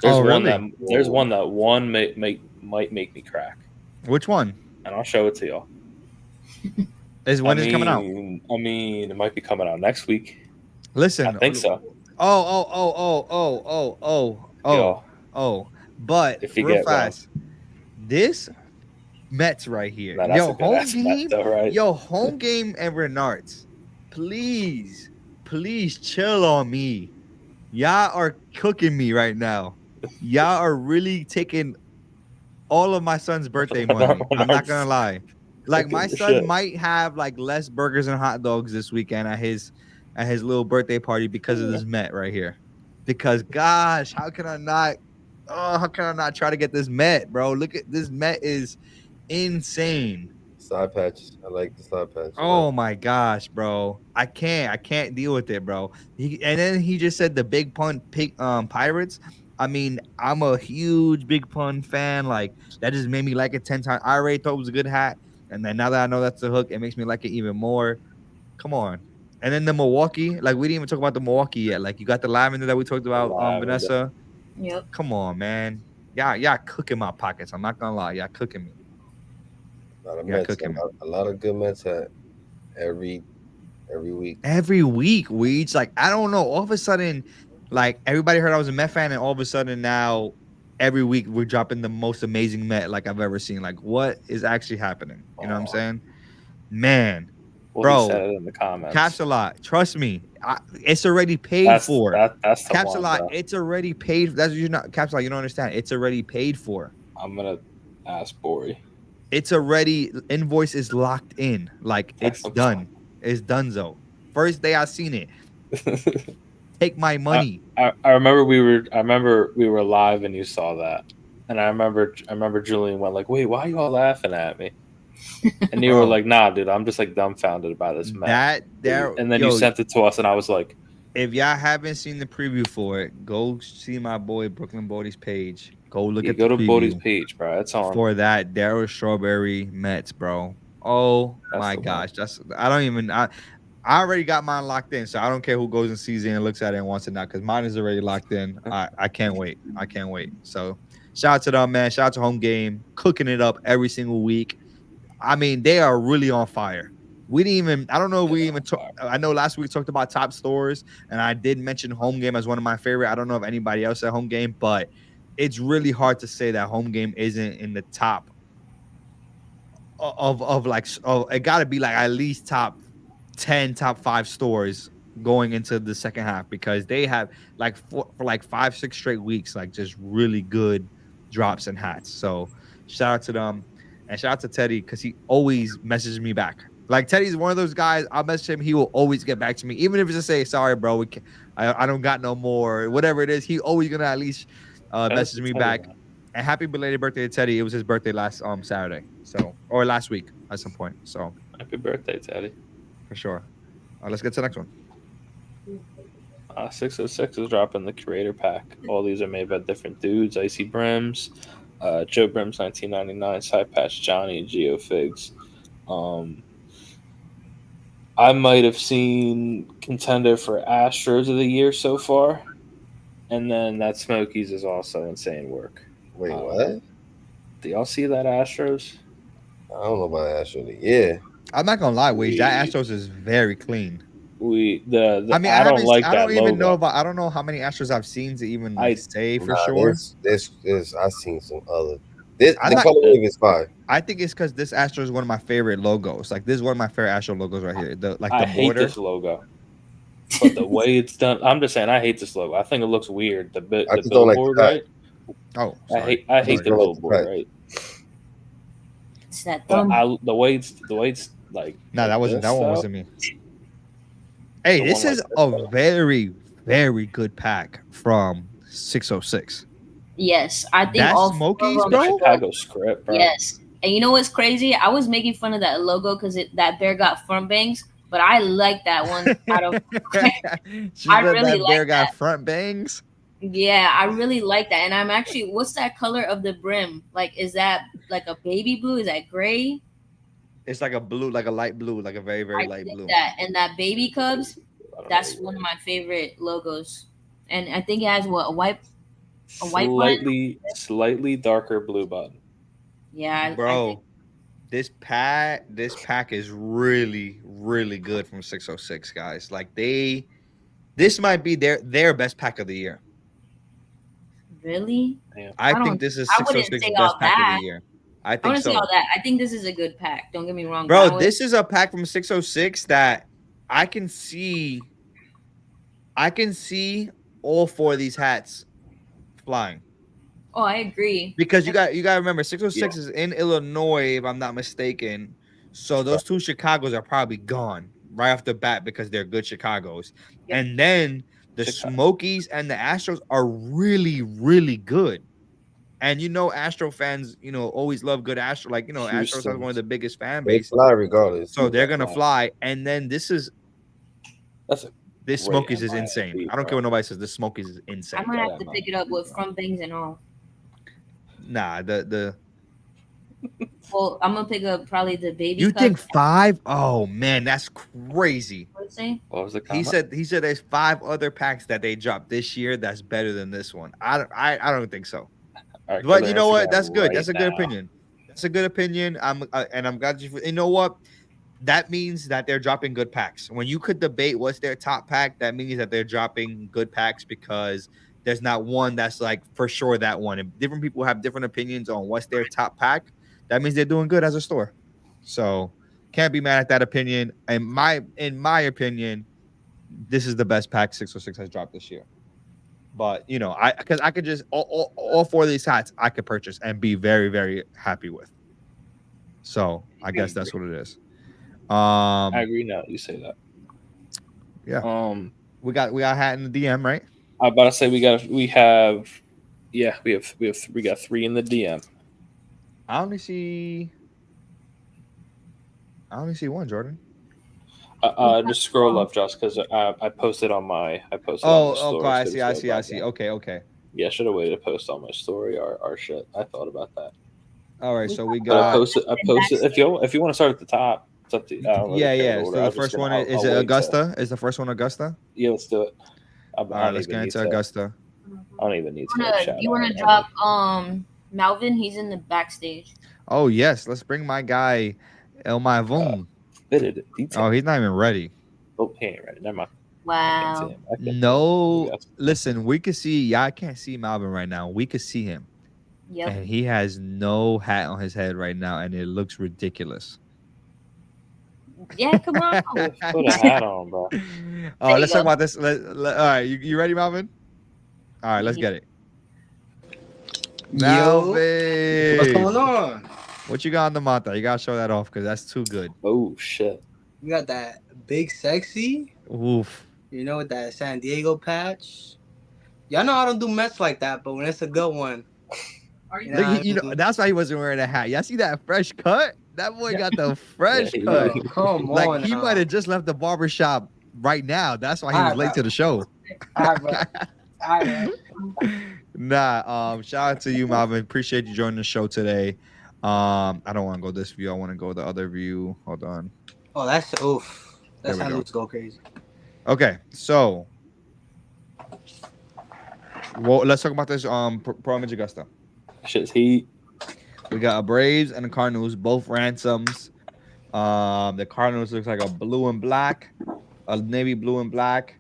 There's one really? that might make me crack, Which one? and I'll show it to y'all. When is it coming out? I mean, it might be coming out next week. Listen. I think so. Oh. But If you real get fast, this Mets right here. Nah, that's Yo, a good home ass Met, game. though, right? Yo, home game and Renards. Please chill on me. Y'all are cooking me right now. Y'all are really taking all of my son's birthday money. I'm not gonna lie. Like my son might have like less burgers and hot dogs this weekend at his little birthday party because of this Met right here. Because gosh, how can I not try to get this Met, bro? Look at this Met is insane. Side patches. I like the side patch. Oh my gosh, bro. I can't deal with it, bro. And then he just said the Big Pun Pirates. I mean, I'm a huge Big Pun fan. Like that just made me like it 10 times. I already thought it was a good hat. And then now that I know that's the hook, it makes me like it even more. Come on. And then the Milwaukee, like we didn't even talk about the Milwaukee yet. Like you got the lavender that we talked about, Lavender. Vanessa. Yep. Come on, man. Y'all cooking my pockets. I'm not gonna lie. Y'all cooking me. A lot of Y'all Mets, cooking me. a lot of good Mets hat every week. Every week we each like, I don't know. All of a sudden, like everybody heard I was a Met fan, and all of a sudden now every week we're dropping the most amazing Met like I've ever seen. Like, what is actually happening? You know what I'm Oh. saying? Man, Well, he said bro, it in the comments. Caps a lot. Trust me, it's already paid for. That's the Caps a one, lot. bro. It's already paid. That's you're not Caps a lot. You don't understand. It's already paid for. I'm gonna ask Bori. It's already invoice is locked in. Like it's Text him. done. It's donezo. First day I seen it. Take my money. I remember we were live and you saw that, and I remember Julian went like, "Wait, why are you all laughing at me?" And you were Bro. like, "Nah, dude, I'm just like dumbfounded by this Met." That there. And then yo, you sent it to us, and I was like, if y'all haven't seen the preview for it, go see my boy Brooklyn Bodie's page. Go look "You at go the to Bodie's preview page, bro. It's on." for that Daryl Strawberry Mets, bro. Oh That's my the one. gosh, that's I don't even I already got mine locked in, so I don't care who goes and sees it and looks at it and wants it now because mine is already locked in. I can't wait. I can't wait. So shout out to them, man. Shout out to Home Game, cooking it up every single week. I mean, they are really on fire. We didn't even, I don't know if we even talked. I know last week we talked about top stores, and I did mention Home Game as one of my favorite. I don't know if anybody else said Home Game, but it's really hard to say that Home Game isn't in the top of like, it got to be like at least top 10, top 5 stores going into the second half because they have like for like 5-6 straight weeks, like just really good drops and hats. So shout out to them and shout out to Teddy because he always messages me back. Like Teddy's one of those guys. I'll message him. He will always get back to me, even if it's just say, "Sorry, bro, we can't, I don't got no more." Whatever it is, he always gonna at least message me back. And happy belated birthday to Teddy. It was his birthday last Saturday, so or last week at some point. So Happy birthday, Teddy. for sure. Let's get to the next one. 606 is dropping the Creator Pack. All these are made by different dudes. Icy Brims, Joe Brims 1999, Side Patch Johnny, and Geo Figs. I might have seen contender for Astros of the year so far, and then that Smokies is also insane work. Wait, what? Do y'all see that Astros? I don't know about Astro. Yeah, I'm not gonna lie, Wage. That Astros is very clean. I mean, I don't like I that don't even logo. know about. I don't know how many Astros I've seen to even like say for nah, sure. This I seen some other. The I'm not- color wave is fine. I think it's because this Astro is one of my favorite logos. Like this is one of my favorite Astro logos right here. The I hate border. this logo, but the way it's done, I'm just saying I hate this logo. I think it looks weird. The just don't like the billboard, cut. right? Oh, I sorry. hate the don't like the billboard, cut. right? It's that But thumb. the way it's like. No, that like wasn't. this, That one though, wasn't me. Hey, The this one is like this, a though. very, very good pack from 606. Yes, I think That's all four of Smokies, them bro? are good. Chicago script, bro. Yes, and you know what's crazy? I was making fun of that logo because that bear got front bangs, but I like that one. Out of She I said really that bear like got that. front bangs. Yeah, I really like that. And I'm actually, what's that color of the brim? Like, is that like a baby blue? Is that gray? It's like a blue, like a light blue, like a very, very I light like blue. that. And that baby cubs, I don't that's know. one of my favorite logos. And I think it has what a white button? Slightly darker blue button. Yeah, I Bro, think this pack is really, really good from 606, guys. Like this might be their best pack of the year. really. Damn. I don't- think this is I wouldn't 606's say best all pack of that. the year. I I think want to see all so. that. I think this is a good pack. Don't get me wrong. Bro, this is a pack from 606 that I can see all 4 of these hats flying. Oh, I agree. Because you got to remember 606 is in Illinois, if I'm not mistaken. So those 2 Chicagos are probably gone right off the bat because they're good Chicagos. Yep. And then the Chicago. Smokies and the Astros are really, really good. And Astro fans, always love good Astro. Like, Astros has one of the biggest fan They base. fly regardless. So they're gonna fly. And then this That's a great Smokies is MIA, insane. I don't care what nobody says. This Smokies is insane. I might have to that pick it up with front bangs and all. Nah, the Well, I'm gonna pick up probably the baby You cup. think 5? Oh man, that's crazy. What'd you say? What was the He comment? said there's 5 other packs that they dropped this year that's better than this one. I don't think so. All right, go But to you know what? Instagram That's good. right That's a good now. opinion. That's a good opinion. I'm glad you know what? That means that they're dropping good packs. When you could debate what's their top pack, that means that they're dropping good packs because there's not one that's like for sure that one. And different people have different opinions on what's their top pack. That means they're doing good as a store. So can't be mad at that opinion. In my opinion, this is the best pack 606 has dropped this year. But you know, I could just all 4 of these hats I could purchase and be very, very happy with. So I guess that's what it is. I Um, agree now that you say that. yeah, Um, we got a hat in the DM, right? I was about to say we got we got 3 in the DM. I only see one, Jordan. Just scroll up, Josh, because I posted on my Oh, okay, story. I So see, just I go see, I back see. in. Okay, okay. Yeah, I should have waited to post on my story or shit. I thought about that. All right, so we But I got posted. If you want to start at the top, it's up to you. I don't really yeah, care yeah. the order. So the I'm just first gonna. one is I'll it wait to. Augusta? Is the first one Augusta? Yeah, let's do it. I All right, don't let's even get need into to. Augusta. I don't even need to like, shout You out. wanna drop Malvin? He's in the backstage. Oh yes, let's bring my guy El Mavum. Fitted detail. Oh, he's not even ready. Oh, he ain't ready. Never mind. I can't see Wow. him. I can't see him. No, listen, we could see. Yeah, I can't see Malvin right now. We could see him, Yep. and he has no hat on his head right now, and it looks ridiculous. Yeah, come on. Put a hat on, bro. Oh, you let's talk go. about this. All right, you ready, Malvin? All right, let's get it. Yo, Malvin, what's going on? what you got on the mata? You gotta show that off because that's too good. Oh shit. We got that big sexy, Oof. you know, with that San Diego patch. Y'all know I don't do Mets like that, but when it's a good one, you know, Look, I you know mean? that's why he wasn't wearing a hat. Y'all see that fresh cut? That boy got the fresh Yeah, cut. Yo, come Like on he now. might have just left the barber shop right now. That's why he was Alright, late bro. to the show. Alright, bro. Alright, Nah, shout out to you, Malvin. Appreciate you joining the show today. I don't want to go this view. I want to go the other view. Hold on. Oh, that's oof. That's There how we go. Luke's go crazy. Okay, so well, let's talk about this. Pro Image Augusta. Shit's heat. We got a Braves and a Cardinals, both ransoms. The Cardinals looks like a blue and black, a navy blue and black,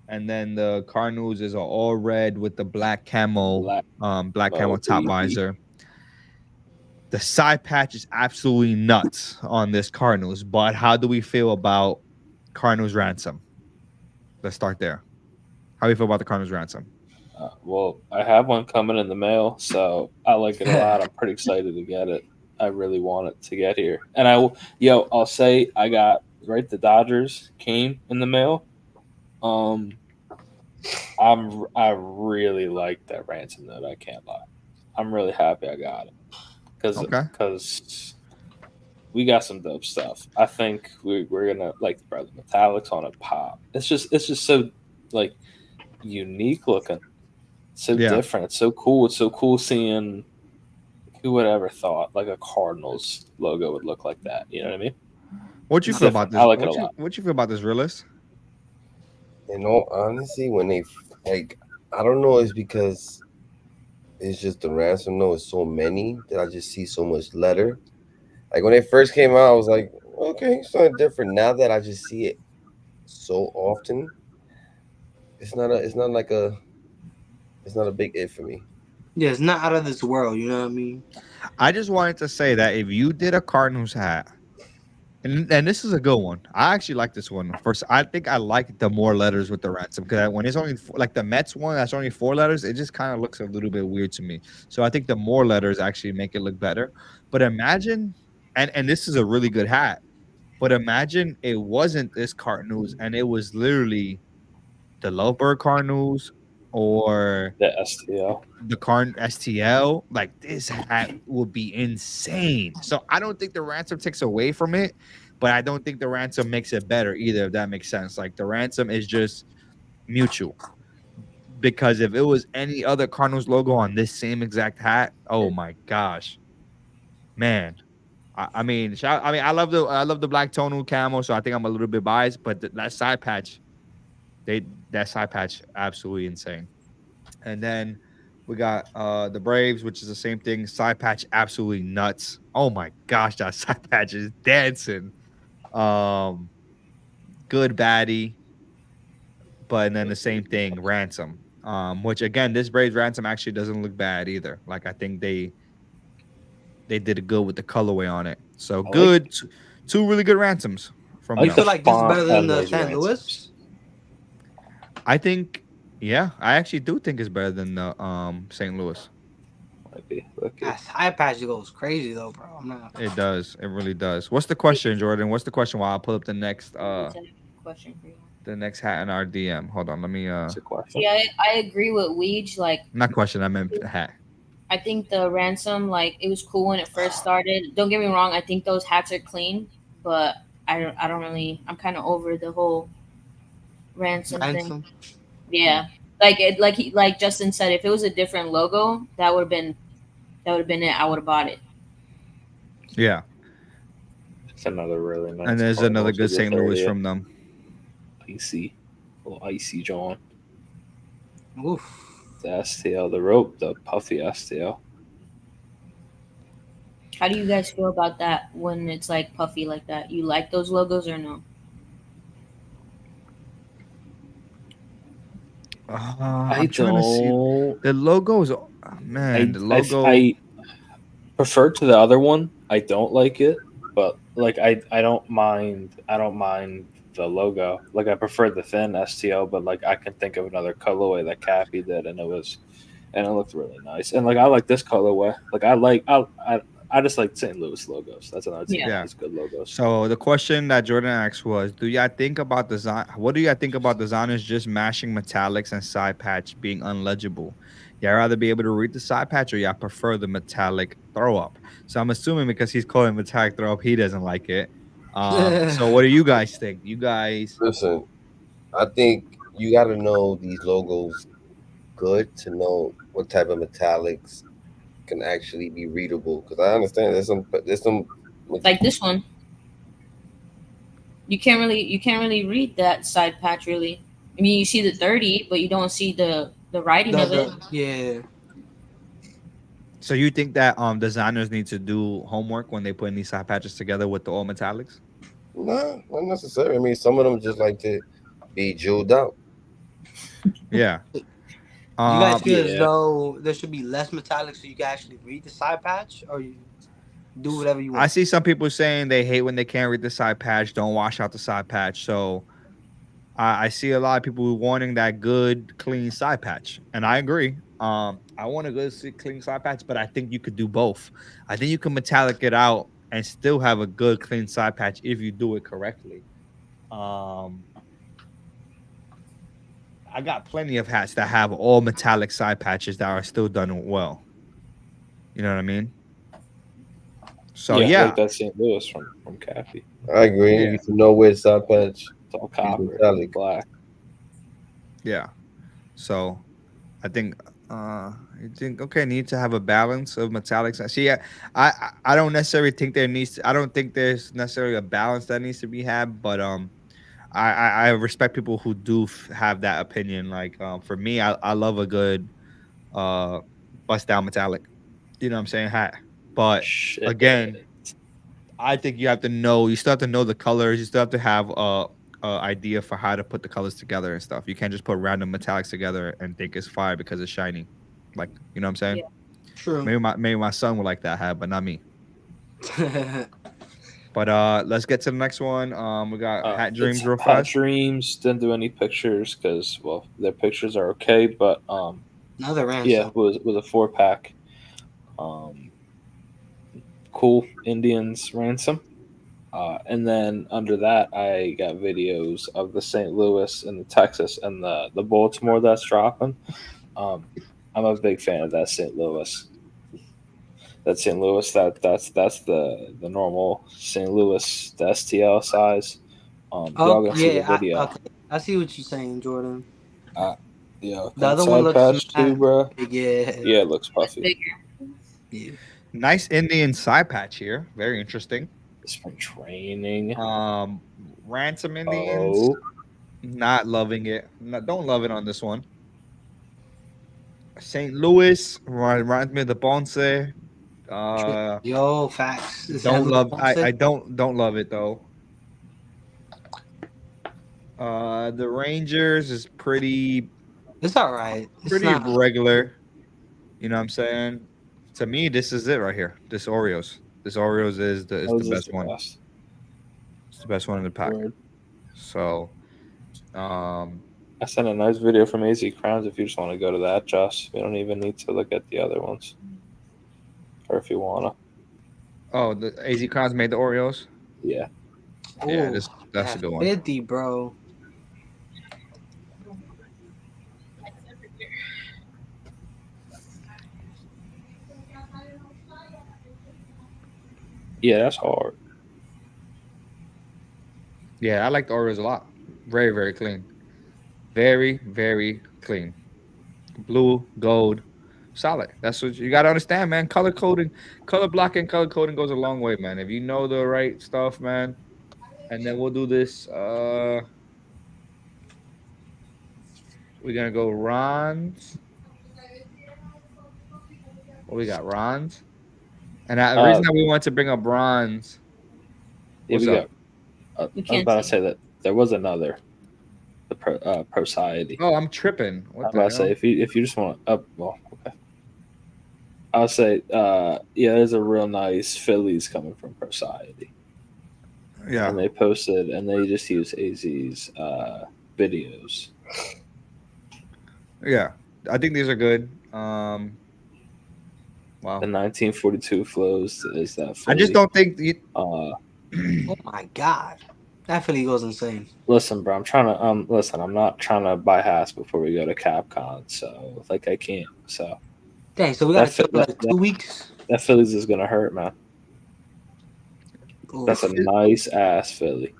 and then the Cardinals is a all red with the black camo, black camo top visor. The side patch is absolutely nuts on this Cardinals, but how do we feel about Cardinals ransom? Let's start there. How do you feel about the Cardinals ransom? Well, I have one coming in the mail, so I like it a lot. I'm pretty excited to get it. I really want it to get here, and I'll say I got right. The Dodgers came in the mail. I really like that ransom note. I can't lie. I'm really happy I got it because we got some dope stuff. I think we're gonna like the metallics on a pop. It's just so like unique looking. So different. It's so cool. It's so cool seeing who would ever thought like a Cardinals logo would look like that. You know what I mean? What you feel about this? I like it a lot. What you feel about this, realist? In all honesty, when they like, I don't know, it's because it's just the ransom note is so many that I just see so much letter. Like when it first came out, I was like, okay, something different. Now that I just see it so often, it's not a big it for me. Yeah, it's not out of this world, you know what I mean? I just wanted to say that if you did a Cardinals hat, and this is a good one. I actually like this one. First, I think I like the more letters with the ransom because when it's only like the Mets one, that's only 4 letters. It just kind of looks a little bit weird to me. So I think the more letters actually make it look better. But imagine, and this is a really good hat. But imagine it wasn't this Cardinals and it was literally the Lovebird Cardinals or the STL. The STL. Like this hat would be insane. So I don't think the ransom takes away from it, but I don't think the ransom makes it better either, if that makes sense. Like the ransom is just mutual. Because if it was any other Cardinals logo on this same exact hat, oh my gosh. man. I mean, I love the black tonal camo, so I think I'm a little bit biased, but that side patch, that side patch absolutely insane. And then we got the Braves, which is the same thing. Side patch absolutely nuts. Oh my gosh, that side patch is dancing. Um, good baddie, but and then the same thing, Ransom. Which again, this Braves Ransom actually doesn't look bad either. Like I think they did a good with the colorway on it. So I like good, two really good ransoms I from like You them. feel the like this is better font than and the those St. ransoms. Louis? I think, yeah, I actually do think it's better than the St. Louis. Might be. Look That at side patch goes crazy though, bro. I'm not. It does. It really does. What's the question, Jordan? What's the question? While I pull up the next Question for you. hat in our DM. Hold on, let me it's a question. Yeah, I agree with Weege. Like, not question. I meant hat. I think the ransom, like, it was cool when it first started. Don't get me wrong. I think those hats are clean, but I don't really. I'm kind of over the whole ransom thing. Ransom. Yeah, like Justin said, if it was a different logo, that would have been it. I would have bought it. Yeah, It's another really nice and there's another Cardinals good with the St. Louis 30th. from them. Icy. Little icy John. Oof. The STL, the rope, the puffy STL. How do you guys feel about that when it's like puffy like that? You like those logos or no? I I'm trying to see don't. the logos. Oh, man, the logo. I prefer to the other one. I don't like it, but like I don't mind. I don't mind the logo. Like I prefer the thin STL, but like I can think of another colorway that Cappy did, and it looked really nice. And like I like this colorway. Like I just like St. Louis logos. That's another team Yeah. that Yeah. has good logos. So the question that Jordan asked was, do y'all think about design? What do y'all think about designers just mashing metallics and side patch being unlegible? Y'all rather be able to read the side patch, or y'all prefer the metallic throw up? So I'm assuming because he's calling metallic throw up, he doesn't like it. So what do you guys think? You guys, Listen, I think you got to know these logos good to know what type of metallics can actually be readable. Because I understand there's some Like this one. You can't really read that side patch really. I mean, you see the 30, but you don't see the writing of it. Yeah. so you think that designers need to do homework when they put these side patches together with the all metallics? nah, not necessary. I mean, some of them just like to be jeweled out. Yeah. You guys feel as Yeah. though there should be less metallic so you can actually read the side patch, or you do whatever you I want? see some people saying they hate when they can't read the side patch. Don't wash out the side patch. So I see a lot of people wanting that good, clean side patch, and I agree. I want a good, clean side patch, but I think you could do both. I think you can metallic it out and still have a good, clean side patch if you do it correctly. I got plenty of hats that have all metallic side patches that are still done well. You know what I mean? So yeah, like that St. Louis from Cappy. I agree. Yeah. You should know where side patch It's all is copper, metallic. black. yeah. So I think okay, need to have a balance of metallics. See, I don't necessarily think I don't think there's necessarily a balance that needs to be had, but I respect people who do have that opinion. Like for me, I love a good bust down metallic. You know what I'm saying? Hat. But Shit. again, I think you still have to know the colors. You still have to have a idea for how to put the colors together and stuff. You can't just put random metallics together and think it's fire because it's shiny. Like, you know what I'm saying? Yeah. True. Maybe my son would like that hat, but not me. But let's get to the next one. We got Hat Dreams It's real Hat fast. Dreams didn't do any pictures because their pictures are okay, but Another ransom. yeah, with a 4-pack. Cool Indians ransom. And then under that, I got videos of the St. Louis and the Texas and the Baltimore that's dropping. I'm a big fan of that St. Louis. That's the normal St. Louis, the STL size. Y'all gonna see the yeah. video. Okay. I see what you're saying, Jordan. Yeah, The that other one side looks patch too, mad bro. big, yeah. Yeah, it looks That's puffy. bigger. Yeah. Nice Indian side patch here. Very interesting. Spring training. Ransom Indians. Oh, Not loving it. Don't love it on this one. St. Louis reminds me of the Ponce. Yo, facts. It's Don't heavily love. I Ponce. don't love it though. The Rangers is pretty It's all right. It's pretty not. regular. You know what I'm saying? To me, this is it right here. This Orioles. This Orioles is the those is best one. best. It's the best one in the pack. Word. So, I sent a nice video from AZ Crowns if you just want to go to that, Josh. We don't even need to look at the other ones. Or if you want to. oh, the AZ Crowns made the Orioles. Yeah. Yeah, Ooh, that's a good one. 50, bro. Yeah, that's hard. Yeah, I like the Orioles a lot. Very, very clean. Very, very clean. Blue, gold, solid. That's what you got to understand, man. Color coding, color blocking, color coding goes a long way, man. If you know the right stuff, man. And then we'll do this. We're gonna go Rons. What we got? Rons. And the reason that we want to bring up Rons. Yeah, What's we up? got. We I was can't about to see. say that there was another. The Prociety. Oh, I'm tripping. I What was the about to hell? say if you just want well, okay. I'll say yeah, there's a real nice Phillies coming from Prociety. Yeah. And they posted and they just use AZ's videos. Yeah. I think these are good. Wow. The 1942 flows is that Philly. I just don't think Oh my god, that Philly goes insane. Listen, bro, I'm trying to listen, I'm not trying to buy hats before we go to Capcom, so like I can't. So Dang, so we got to That- chill like 2 weeks. that Phillies is gonna hurt, man. Ooh. That's a nice ass Philly.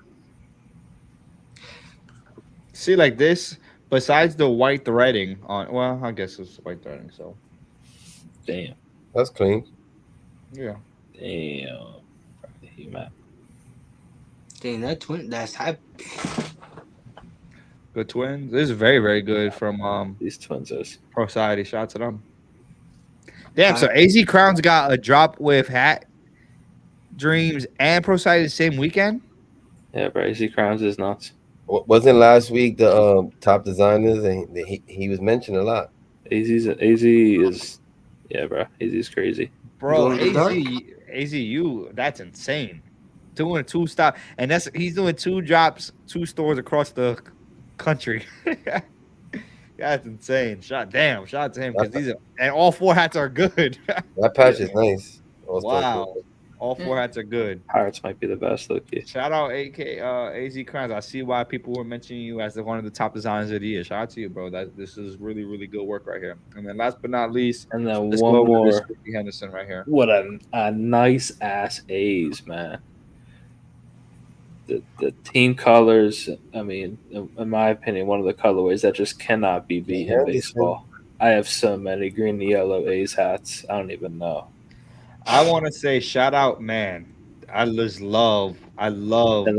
see like this. Besides the white threading on, well, I guess it's white threading. So Damn. That's clean. yeah. Damn. You man. Dang, that twin, that's hype. Good twins. This is very, very good from These twinsos. Pro Society. Shout out to them. Damn, so AZ Crowns got a drop with Hat, Dreams, and Pro Society the same weekend? Yeah, bro. AZ Crowns is nuts. Wasn't last week the top designers, and he was mentioned a lot. AZ is yeah, bro. AZ is crazy. Bro, Going to the dark? AZU, that's insane. Doing 2 stop, and he's doing 2 drops, 2 stores across the country. That's insane. Shout out to him because these are, and all 4 hats are good. That patch is nice. Wow, all 4 hats are good. Pirates might be the best, Loki. Shout out AZ Crowns. I see why people were mentioning you as one of the top designers of the year. Shout out to you, bro. This is really, really good work right here. And then last but not least, And then let's one go over to this more. Ricky Henderson right here. What a nice ass A's, man. The team colors, I mean, in my opinion, one of the colorways that just cannot be beat in baseball. I have so many green and yellow A's hats. I don't even know. I want to say shout out, man. I love And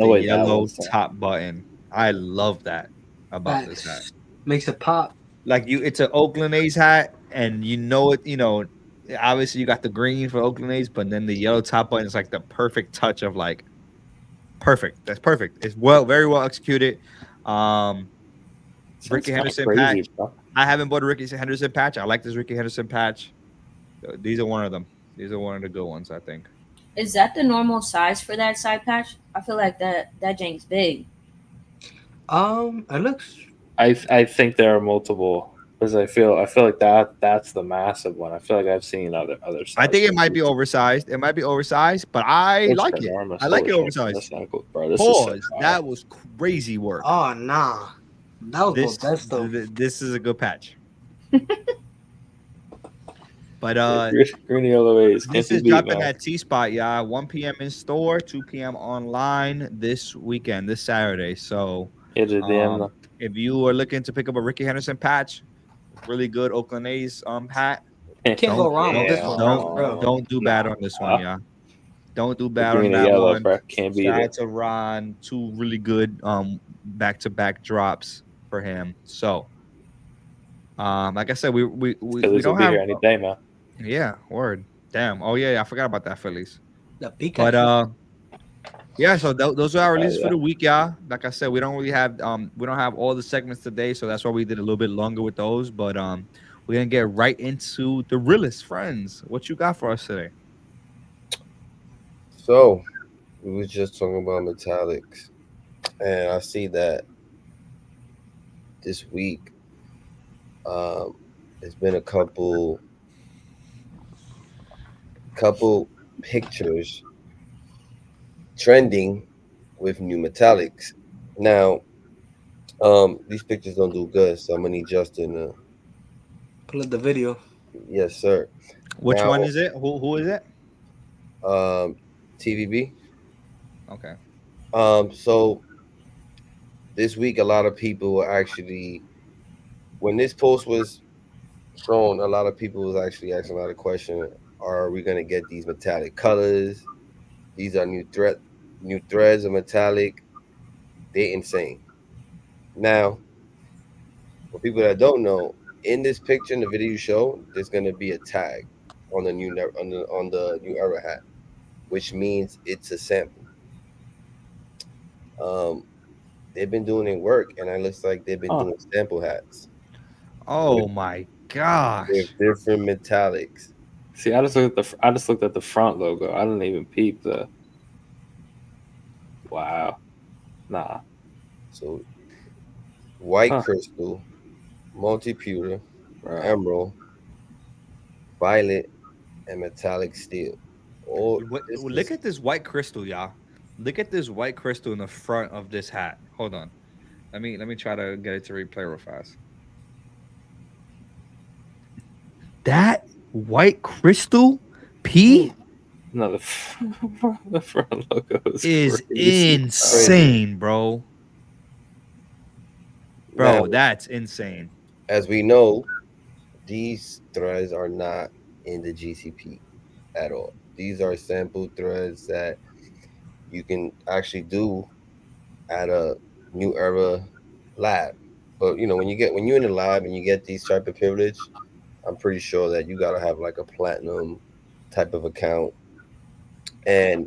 the way that yellow was, top button. I love that about this hat. Makes it pop. Like it's an Oakland A's hat, and you know it. You know, obviously you got the green for Oakland A's, but then the yellow top button is like the perfect touch of like perfect. That's perfect. It's very well executed. Ricky Henderson patch. bro. I haven't bought a Ricky Henderson patch. I like this Ricky Henderson patch. These are one of them. These are one of the good ones, I think. Is that the normal size for that side patch? I feel like that jank's big. It looks. I think there are multiple because I feel like that's the massive one. I feel like I've seen other I think it might be oversized. It might be oversized, but I like it. I like it oversized. Bro, this Pause. is so That was crazy work. Oh nah, that was This, the best though. this is a good patch. But green yellow A's. this is dropping at T Spot, y'all. 1 p.m. in store, 2 p.m. online this weekend, this Saturday. So if you are looking to pick up a Ricky Henderson patch, really good Oakland A's hat, Can't go wrong with this Yeah. one, bro. Don't do bad on this one, Nah. yeah. Don't do The bad on green and that yellow, one. bro. Can't beat Shout out it. to Ron. Two really good back-to-back drops for him. So like I said, we Phillies will don't be have here any day, man. yeah, word. Damn. Oh yeah, I forgot about that Phillies. The But Pikachu. yeah, so those are our releases for Yeah. the week, y'all. Like I said, we don't really have we don't have all the segments today, so that's why we did a little bit longer with those. But we're gonna get right into the realest friends. What you got for us today? So we was just talking about metallics, and I see that this week, um, there's been a couple pictures trending with new metallics. Now, these pictures don't do good, so I'm gonna need Justin to. Pull up the video. Yes, sir. Which Now, one is it? Who is it? TVB. Okay. So this week, a lot of people were actually, when this post was shown, a lot of people was actually asking a lot of questions. Are we gonna get these metallic colors? These are new threads of metallic. They insane. Now, for people that don't know, in this picture in the video you show, there's gonna be a tag on the on the new era hat, which means it's a sample. Um, they've been doing their work, and it looks like they've been Huh. doing sample hats Oh my gosh. with different metallics. See, I just looked at the front logo. I didn't even peep the. Wow. Nah. So white Huh. crystal, multi-pewter, Bro. emerald, violet, and metallic steel. Look at this white crystal, y'all. Look at this white crystal in the front of this hat. Hold on. Let me try to get it to replay real fast. That white crystal P No, the front logo is crazy, insane, bro. Bro, Now, that's insane. as we know, these threads are not in the GCP at all. These are sample threads that you can actually do at a new era lab. But when you're in the lab and you get these type of privilege, I'm pretty sure that you gotta have like a platinum type of account. And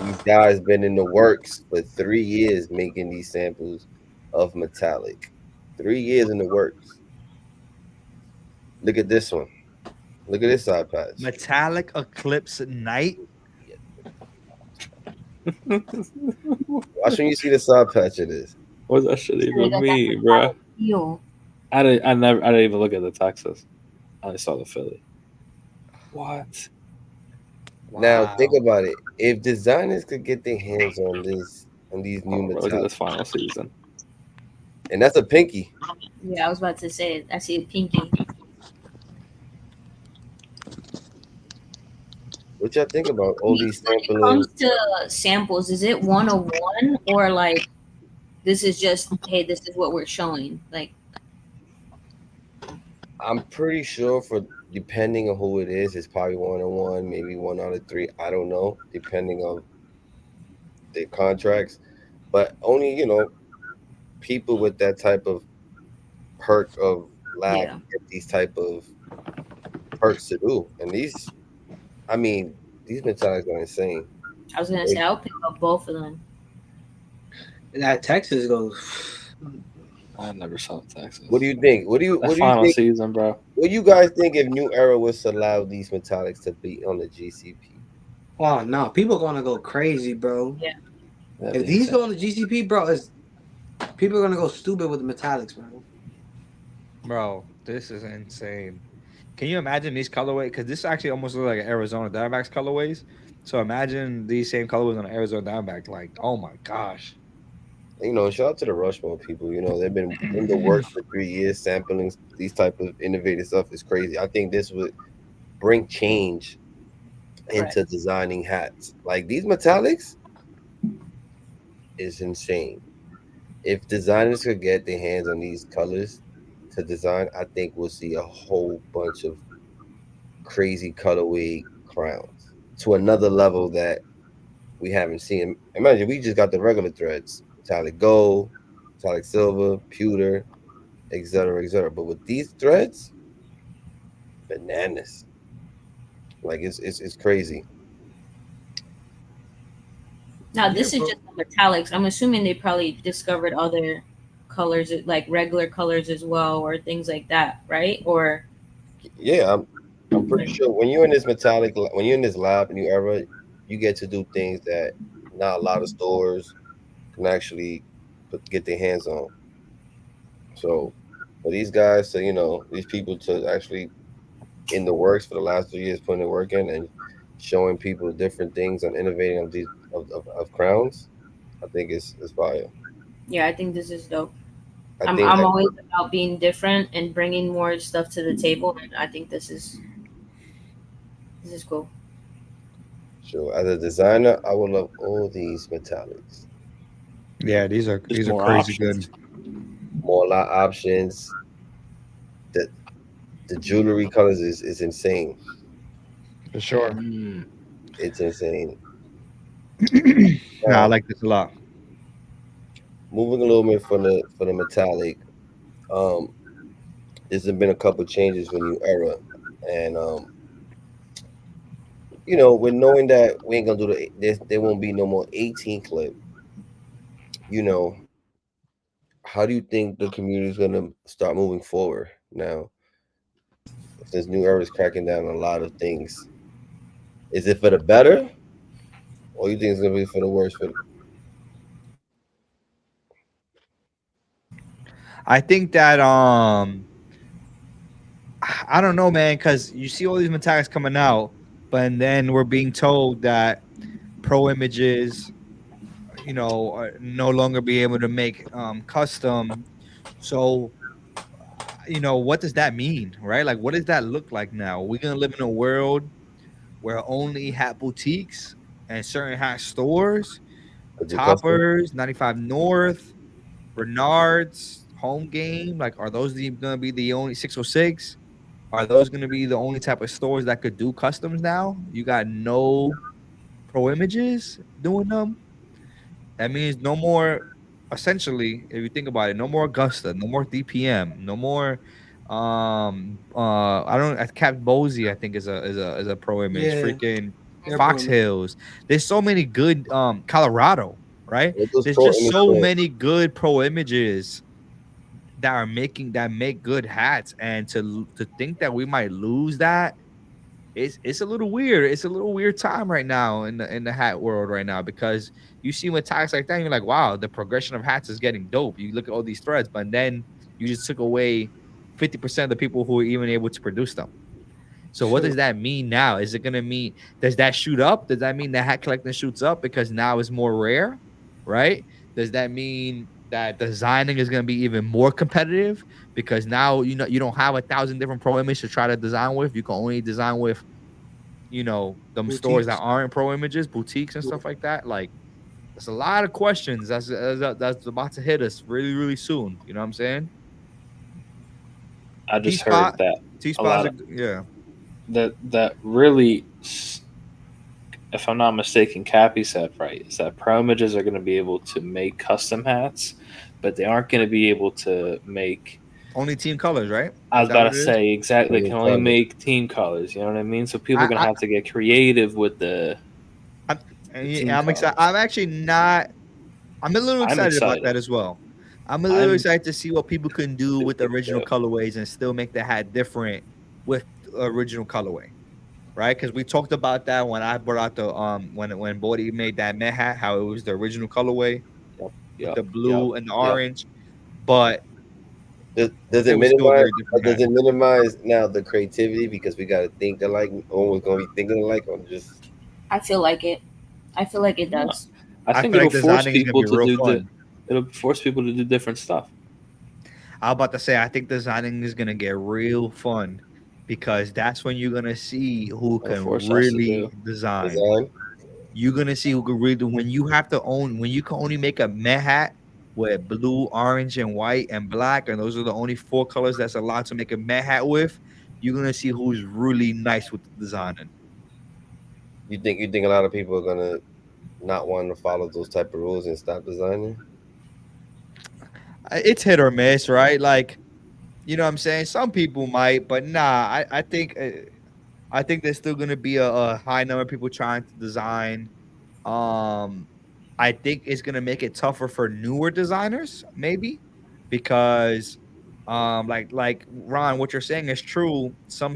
these guys been in the works for 3 years making these samples of metallic. 3 years in the works. Look at this one. Look at this side patch. Metallic Eclipse Night. Watch when you see the side patch of this. What does that shit They even got that mean, bro? feel. I didn't even look at the Texas. I only saw the Philly. What? Now think Wow. about it. If designers could get their hands on these new Oh, bro, look at this metallics, final season. and that's a pinky. Yeah, I was about to say I see a pinky. What y'all think about all these When it sampling? comes to samples, is it 101 or like this is just hey, this is what we're showing? Like I'm pretty sure for depending on who it is, it's probably 101, maybe 1 out of 3. I don't know, depending on their contracts. But only people with that type of perk of lab yeah. get these type of perks to do. And these metallics are insane. I was gonna say I'll pick up both of them. That Texas goes. I never saw Texas. What do you think? What do you Final think? season, bro? What do you guys think if New Era was to allow these metallics to be on the GCP? Oh no, people gonna go crazy, bro. Yeah. That'd If be these insane. go on the GCP, bro, people are gonna go stupid with the metallics, bro. Bro, this is insane. Can you imagine these colorways? Because this actually almost looks like Arizona Diamondbacks colorways. So imagine these same colorways on an Arizona Diamondback. Like, oh my gosh. Shout out to the Rushmore people. They've been in the works for 3 years, sampling these type of innovative stuff. Is crazy. I think this would bring change into designing hats. Like these metallics is insane. If designers could get their hands on these colors, to design, I think we'll see a whole bunch of crazy colorway crowns to another level that we haven't seen. Imagine we just got the regular threads, metallic gold, metallic silver, pewter, etc., etc. But with these threads, bananas. Like it's crazy. Now Yeah, this is bro. just the metallics. I'm assuming they probably discovered other colors, like regular colors as well, or things like that, right? Or Yeah, I'm pretty sure when you're in this when you're in this lab new era, you get to do things that not a lot of stores can actually get their hands on. So for these guys to, these people to actually in the works for the last 2 years, putting the work in and showing people different things and innovating on these of crowns, I think it's fire. yeah, I think this is dope. I I'm think I'm that always about being different and bringing more stuff to the table, and I think this is cool. sure. As a designer, I would love all these metallics. Yeah, Just these are more crazy options. good More lot options. The the jewelry colors is insane. for sure. Mm. It's insane. Nah, I Now, like this a lot. moving a little bit from the metallic, um, there's been a couple changes for new era, and with knowing that we ain't gonna do there won't be no more 18 clip. You know, how do you think the community is gonna start moving forward now? Since new era is cracking down on a lot of things, is it for the better, or you think it's gonna be for the worse? I think that I don't know, man, because you see all these metallics coming out, but then we're being told that pro images, are no longer be able to make custom. So, what does that mean, right? Like, what does that look like now? We're gonna live in a world where only hat boutiques and certain hat stores, Could do custom? Toppers, 95 North, Bernard's, Home Game, like, are those gonna be the only 606? Are those going to be the only type of stores that could do customs now? You got no pro images doing them. That means no more. Essentially, if you think about it, no more Augusta, no more DPM, no more. I don't. Cap Bosey, I think is a pro image. Yeah, Freaking they're Fox pro. Hills. There's so many good. Colorado, right? What those There's pro just image so stores? many good pro images that make good hats, and to think that we might lose that, it's a little weird. It's a little weird time right now in the hat world right now, because you see with tags like that, and you're like, wow, the progression of hats is getting dope. You look at all these threads, but then you just took away 50% of the people who are even able to produce them. So what True. does that mean now? Is it gonna mean, does that shoot up? Does that mean the hat collecting shoots up because now it's more rare, right? Does that mean that designing is gonna be even more competitive because now you don't have 1,000 different pro images to try to design with? You can only design with them stores that Boutiques. aren't pro images, boutiques and stuff like that. Like, there's a lot of questions that's about to hit us really, really soon. You know what I'm saying? I T just spot, heard that T a spots lot are of yeah. that really, if I'm not mistaken, Cappy said right, is that pro images are going to be able to make custom hats, but they aren't going to be able to make. Only team colors, right? I Is was that about what to it is? say exactly. They Team can only color. make team colors. You know what I mean? So people are going to I, have to get creative with the I'm, team I'm excited. colors. I'm actually not. I'm a little I'm excited about excited. that as well. I'm a little I'm excited to see what people can do with the stupid original too. colorways and still make the hat different with the original colorway, right? Because we talked about that when I brought out the when Bodie made that Met hat, how it was the original colorway Yep, with yep, the yep, blue and the yep. orange, but Does it it was still a minimize? very different hat. Does it minimize now the creativity because we got to think alike? Always going to be thinking alike, or just I feel like it. I feel like it No, does. I I think feel it'll like force designing is gonna people be to real do fun. it'll force people to do different stuff. I was about to say I think designing is gonna get real fun because that's when you're gonna see who It'll can force us to really do. design. design? You're gonna see who can really when you have to own when you can only make a Met hat with blue, orange, and white and black, and those are the only 4 colors that's allowed to make a Met hat with, you're gonna see who's really nice with the designing. You think a lot of people are gonna not want to follow those type of rules and stop designing? It's hit or miss, right? Like, you know what I'm saying? Some people might, but nah, I think there's still gonna be a high number of people trying to design. Um, I think it's gonna make it tougher for newer designers, maybe, because like Ron, what you're saying is true. Some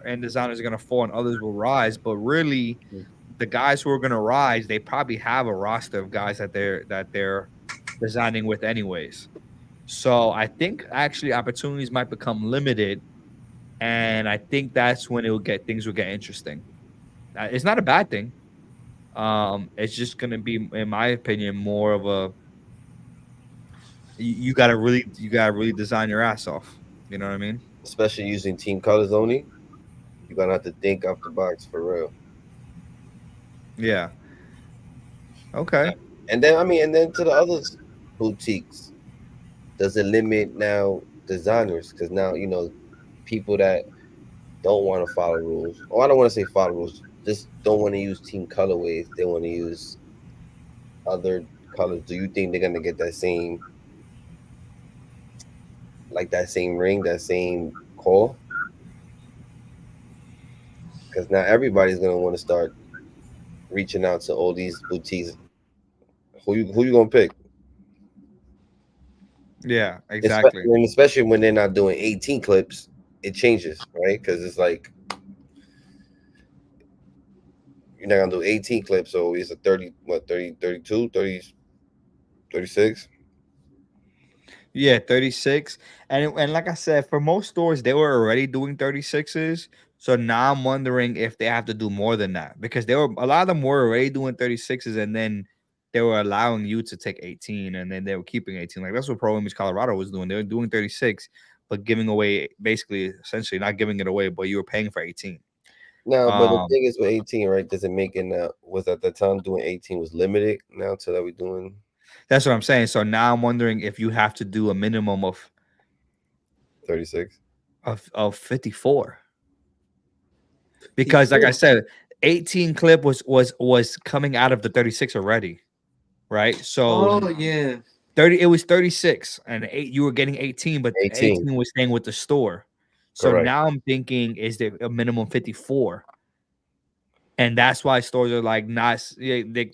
and designers are gonna fall and others will rise, but really the guys who are gonna rise, they probably have a roster of guys that they're designing with anyways. So I think actually opportunities might become limited, and I think that's when things will get interesting. It's not a bad thing. It's just gonna be, in my opinion, more of a you gotta really design your ass off. You know what I mean? Especially using team colors only, you're gonna have to think off the box for real. Yeah. Okay. And then I mean, and then to the other boutiques, does it limit now designers? Because now people that don't want to follow rules, or I don't want to say follow rules, just don't want to use team colorways. They want to use other colors. Do you think they're gonna get that same, like that same ring, that same call? Because now everybody's gonna want to start reaching out to all these boutiques. Who you gonna pick? Yeah. Exactly. Especially when they're not doing 18 clips, it changes, right? Because it's like you're not gonna do 18 clips, so it's a 30, what, 30, 32, 30, 36. Yeah, 36. And like I said, for most stores, they were already doing 36s. So now I'm wondering if they have to do more than that, because they were a lot of them were already doing 36s, and then they were allowing you to take 18, and then they were keeping 18. Like that's what Pro Image Colorado was doing. They were doing 36, but giving away, basically essentially not giving it away, but you were paying for 18. Now, but the Um thing is with 18, right? Does it make it now? Was at the time doing 18 was limited. Now to that we doing that's what I'm saying. So now I'm wondering if you have to do a minimum 36. of 54. Because like I said, 18 clip was coming out of the 36 already, right? So Oh yeah. 30, it was 36 and 8, you were getting 18, but 18, 18 was staying with the store. So correct. now I'm thinking, is there a minimum 54? And that's why stores are like not they,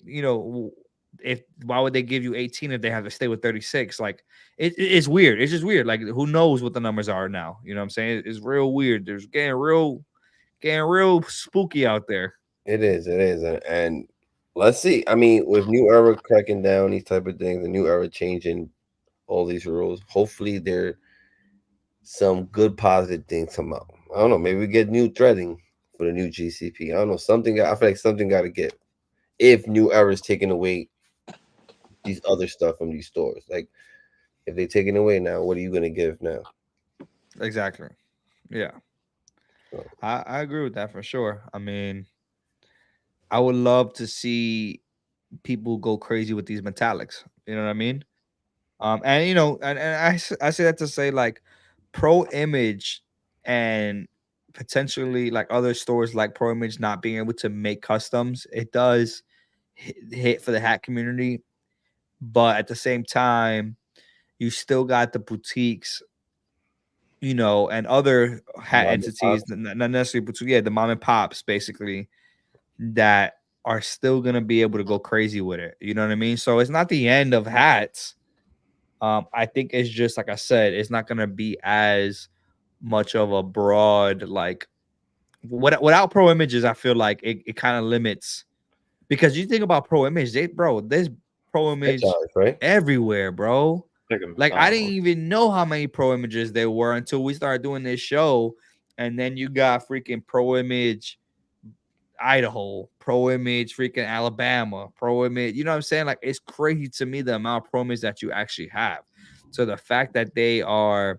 if why would they give you 18 if they have to stay with 36? Like it's weird. It's just weird. Like who knows what the numbers are now? You know what I'm saying? It's real weird. There's getting real spooky out there. It is, and let's see. I mean, with new era cracking down these type of things, the new era changing all these rules. Hopefully, there some good positive things come out. I don't know. Maybe we get new threading for the new GCP. I don't know. Something. I feel like something got to get. If new era is taking away these other stuff from these stores, like if they taking away now, what are you gonna give now? Exactly. Yeah. So, I agree with that for sure. I mean, I would love to see people go crazy with these metallics. You know what I mean? And I say that to say like Pro Image and potentially like other stores like Pro Image not being able to make customs, it does hit for the hat community. But at the same time, you still got the boutiques, and other hat mom and entities, pops. not necessarily boutique, yeah, the mom and pops basically, that are still gonna be able to go crazy with it. You know what I mean? So it's not the end of hats. I think it's just like I said, it's not gonna be as much of a broad like without pro images. I feel like it kind of limits, because you think about pro image, there's pro image Franchise, right? everywhere, bro. Like I didn't McDonald's. even know how many pro images there were until we started doing this show, and then you got freaking pro image Idaho, pro image, freaking Alabama, pro image. You know what I'm saying? Like it's crazy to me the amount of pro image that you actually have. So the fact that they are,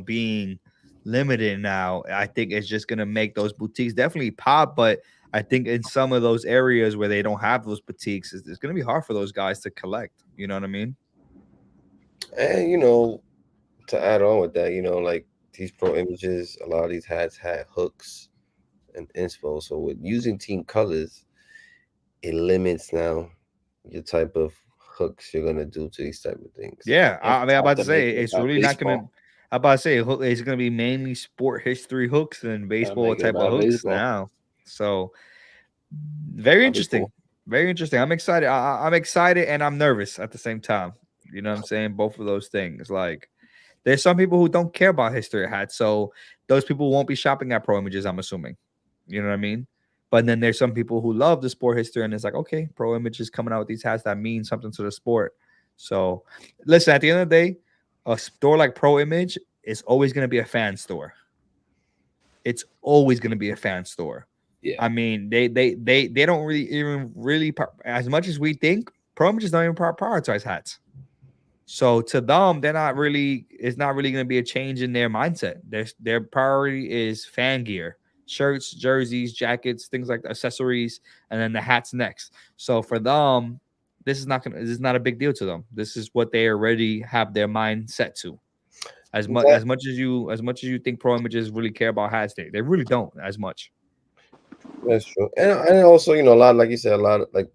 being limited now, I think it's just gonna make those boutiques definitely pop. But I think in some of those areas where they don't have those boutiques, it's going to be hard for those guys to collect. You know what I mean? And to add on with that, like these pro images, a lot of these hats had hooks and inspo. So with using team colors, it limits now your type of hooks you're gonna do to these type of things. Yeah, Yeah, I mean, I'm have about to to say make it it's about really not gonna. baseball. I'm about to say it's gonna be mainly sport history hooks and Gotta baseball make it type of about hooks baseball. now. So very That'd be interesting, cool. very interesting. I'm excited. I'm excited and I'm nervous at the same time. You know what I'm saying? Both of those things. Like, there's some people who don't care about history hats, so those people won't be shopping at Pro Images. I'm assuming. You know what I mean? But then there's some people who love the sport history, and it's like, okay, Pro Images coming out with these hats that mean something to the sport. So, listen, at the end of the day, a store like Pro Image is always going to be a fan store. It's always going to be a fan store. Yeah. I mean, they don't really as much as we think. Pro Images don't even prioritize hats. So to them, they're not really. It's not really going to be a change in their mindset. Their priority is fan gear, shirts, jerseys, jackets, things like that, accessories, and then the hats next. So for them, this is not a big deal to them. This is what they already have their mind set to. As much as you think Pro Images really care about hats, they really don't as much. That's true. And also, a lot, like you said, a lot of like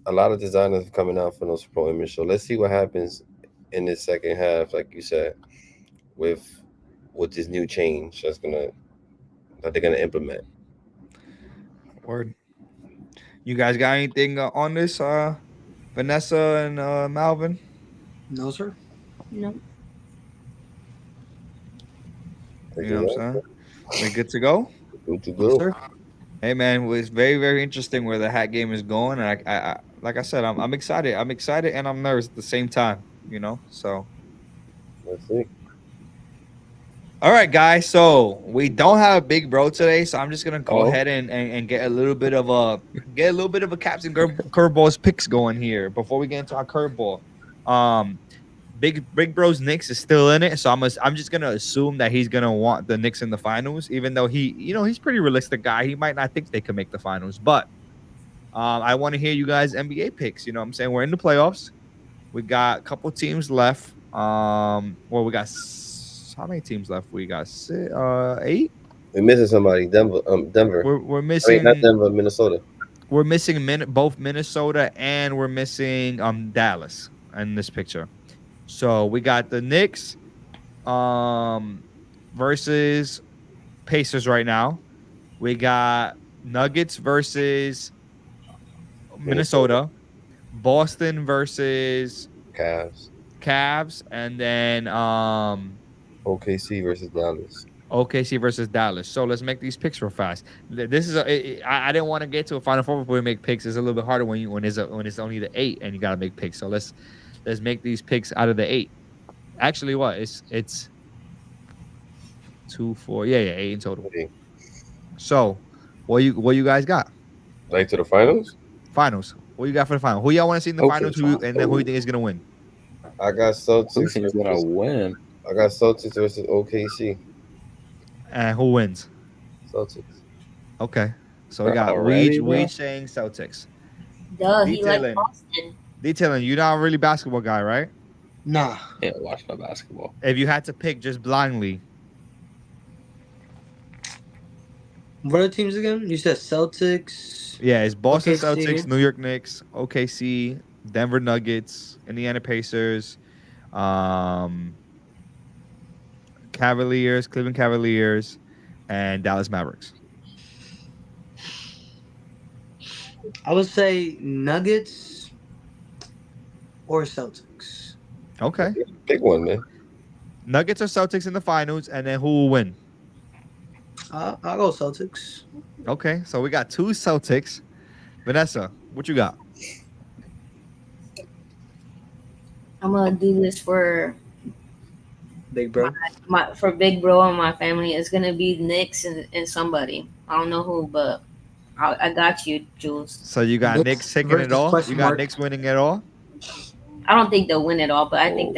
a lot of designers are coming out for those pro image. So let's see what happens in this second half, like you said, with this new change that they're gonna implement. Word. You guys got anything on this, Vanessa and Malvin? No, sir. No. You know what I'm saying? We good to go? Good to Yes, go. sir. Hey man, well, it's very very interesting where the hat game is going, and I like I said, I'm excited. I'm excited and I'm nervous at the same time. So Let's see. all right, guys. So we don't have a big bro today, so I'm just gonna go Oh. ahead and get a little bit of a Captain Curveballs picks going here before we get into our curveball. Big Bro's Knicks is still in it, so I'm just gonna assume that he's gonna want the Knicks in the finals, even though he's pretty realistic guy. He might not think they can make the finals, but I want to hear you guys NBA picks. You know what I'm saying? We're in the playoffs. We got a couple teams left. Well, we got how many teams left? We got 8. We're missing somebody. Denver. We're I mean, missing. not Denver, Minnesota. We're missing both Minnesota and we're missing Dallas in this picture. So we got the Knicks versus Pacers right now. We got Nuggets versus Minnesota. Boston versus Cavs. and then OKC versus Dallas. OKC versus Dallas. So let's make these picks real fast. This is I didn't want to get to a Final Four before we make picks. It's a little bit harder when it's only the 8 and you gotta make picks. So let's make these picks out of the 8. Actually, what it's 2, 4, 8 in total. Okay. So what you guys got? Like to the finals? Finals. What you got for the final? Who y'all want to see in the finals? And then who you think is gonna win? I got Celtics. Who thinks gonna win? I got Celtics versus OKC. And who wins? Celtics. Okay. So we got Already, Reed saying Celtics. Duh, he Detailing. like Boston. Detailing, you're not really basketball guy, right? Nah. Yeah, watch my basketball. If you had to pick just blindly, What are the teams again? You said Celtics. yeah, it's Boston OKC. Celtics, New York Knicks, OKC, Denver Nuggets, Indiana Pacers, Cavaliers, Cleveland Cavaliers, and Dallas Mavericks. I would say Nuggets or Celtics. Okay. Big one, man. Nuggets or Celtics in the finals, and then who will win? I'll go Celtics. Okay, so we got 2 Celtics. Vanessa, what you got? I'm gonna do this for Big bro. for Big Bro and my family. It's gonna be Knicks and somebody. I don't know who, but I got you, Jules. So you got Knicks Knicks taking it versus all? question You got mark. Knicks winning it all? I don't think they'll win it all, but I think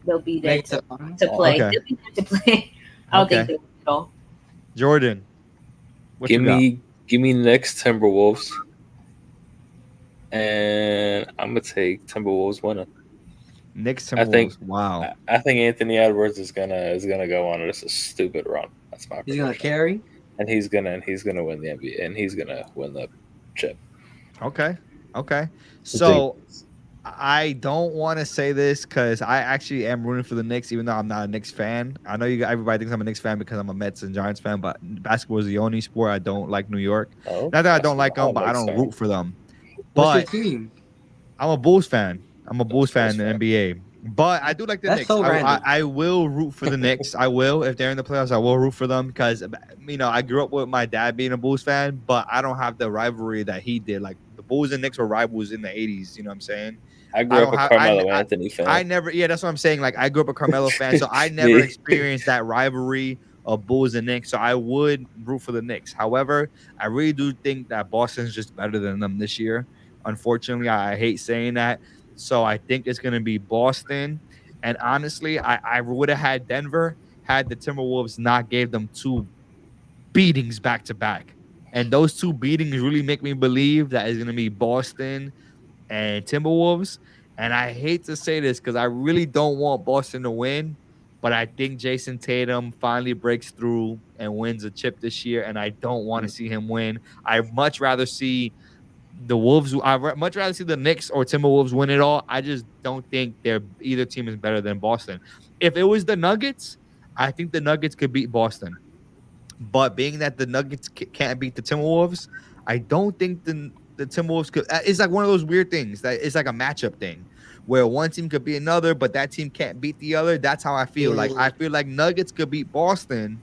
they'll be there Make the to play. Okay. They'll be there to play. I don't Okay. think they'll win it all. Jordan. What you got? Give me Knicks Timberwolves, and I'm gonna take Timberwolves winning. Knicks I think Timberwolves. Wow. I think Anthony Edwards is gonna go on this a stupid run. That's my He's gonna prediction. carry. And he's gonna win the NBA, and he's gonna win the chip. Okay. Okay. I think So I don't want to say this because I actually am rooting for the Knicks, even though I'm not a Knicks fan. I know everybody thinks I'm a Knicks fan because I'm a Mets and Giants fan, but basketball is the only sport I don't like New York. Oh, Not that I don't like basketball. them, I'm but a I Knicks don't fan. root for them. What's your But team? I'm a Bulls fan. I'm a Bulls fan Bulls in the fan. NBA. But I do like the That's Knicks. so I, random. I will root for the Knicks. I will. If they're in the playoffs, I will root for them because, I grew up with my dad being a Bulls fan, but I don't have the rivalry that he did. Like the Bulls and Knicks were rivals in the 80s. You know what I'm saying? I I grew up don't a have Carmelo Anthony I fan. never that's what I'm saying. Like I grew up a Carmelo fan, so I never Me. experienced that rivalry of Bulls and Knicks. So I would root for the Knicks. However, I really do think that Boston's just better than them this year. Unfortunately, I hate saying that. So I think it's gonna be Boston. And honestly, I would have had Denver had the Timberwolves not gave them two beatings back to back. And those two beatings really make me believe that it's gonna be Boston and Timberwolves. And I hate to say this because I really don't want Boston to win, but I think Jason Tatum finally breaks through and wins a chip this year. And I don't want to see him win. I much rather see the Wolves. Much rather see the Knicks or Timberwolves win it all. I just don't think either team is better than Boston. If it was the Nuggets, I think the Nuggets could beat Boston. But being that the Nuggets can't beat the Timberwolves, I don't think the Timberwolves could. It's like one of those weird things that it's like a matchup thing where one team could beat another, but that team can't beat the other. That's how I feel. Like Yeah. I feel like Nuggets could beat Boston,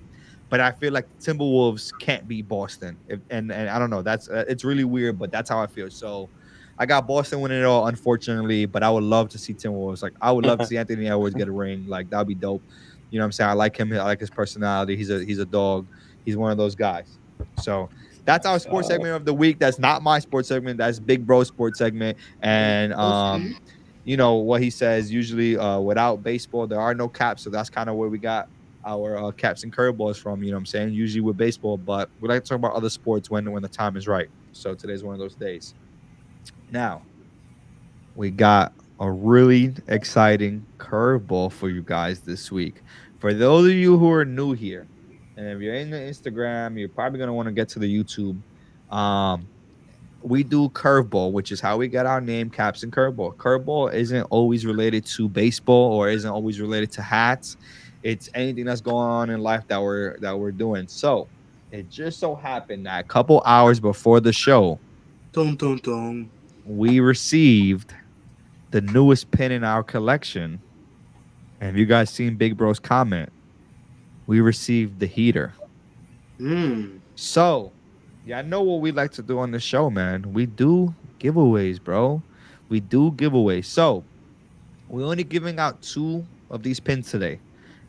but I feel like the Timberwolves can't beat Boston. And I don't know. That's it's really weird, but that's how I feel. So I got Boston winning it all, unfortunately. But I would love to see Timberwolves. Like I would love to see Anthony Edwards get a ring. Like that'd be dope. You know what I'm saying? I like him. I like his personality. He's a dog. He's one of those guys. So that's our sports segment of the week. That's not my sports segment. That's Big Bro sports segment. And you know what he says. Usually, without baseball, there are no caps. So that's kind of where we got our caps and curveballs from. You know what I'm saying? Usually with baseball, but we like to talk about other sports when the time is right. So today's one of those days. Now we got a really exciting curveball for you guys this week. For those of you who are new here, and if you're in the Instagram, you're probably gonna want to get to the YouTube. Um, we do curveball, which is how we get our name, Caps and Curveball. Curveball isn't always related to baseball or isn't always related to hats. It's anything that's going on in life that we're doing. So it just so happened that a couple hours before the show, Dum dum dum. we received the newest pin in our collection. And have you guys seen Big Bro's comment? We received the heater. So, yeah, I know what we like to do on the show, man. We do giveaways, bro. We do giveaways. So, we're only giving out 2 of these pins today.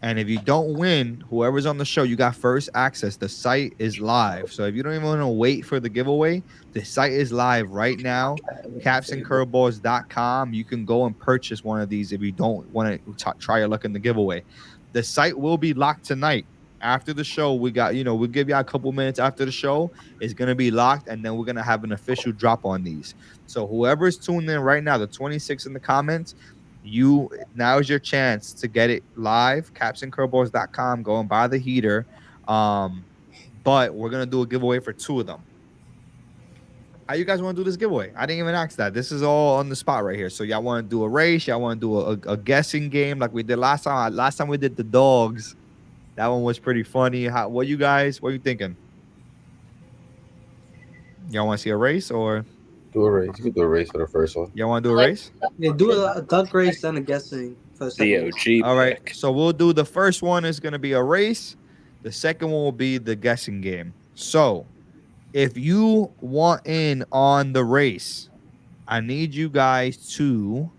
And if you don't win, whoever's on the show, you got first access. The site is live. So if you don't even want to wait for the giveaway, the site is live right now. Capsandcurveballs.com. You can go and purchase one of these if you don't want to try your luck in the giveaway. The site will be locked tonight. After the show, we'll give you a couple minutes after the show. It's going to be locked, and then we're going to have an official drop on these. So whoever's tuned in right now, the 26 in the comments, now is your chance to get it live. Capsandcurveballs.com. Go and buy the heater. But we're going to do a giveaway for 2 of them. How you guys want to do this giveaway? I didn't even ask that. This is all on the spot right here. So y'all want to do a race? Y'all want to do a guessing game like we did last time? Last time we did the dogs. That one was pretty funny. What are you thinking? Y'all want to see a race or? Do a race. You can do a race for the first one. Y'all want to do a race? Yeah, do a duck race and a guessing for the second The one. OG. All right. pick. So we'll do the first one is going to be a race. The second one will be the guessing game. So if you want in on the race, I need you guys to,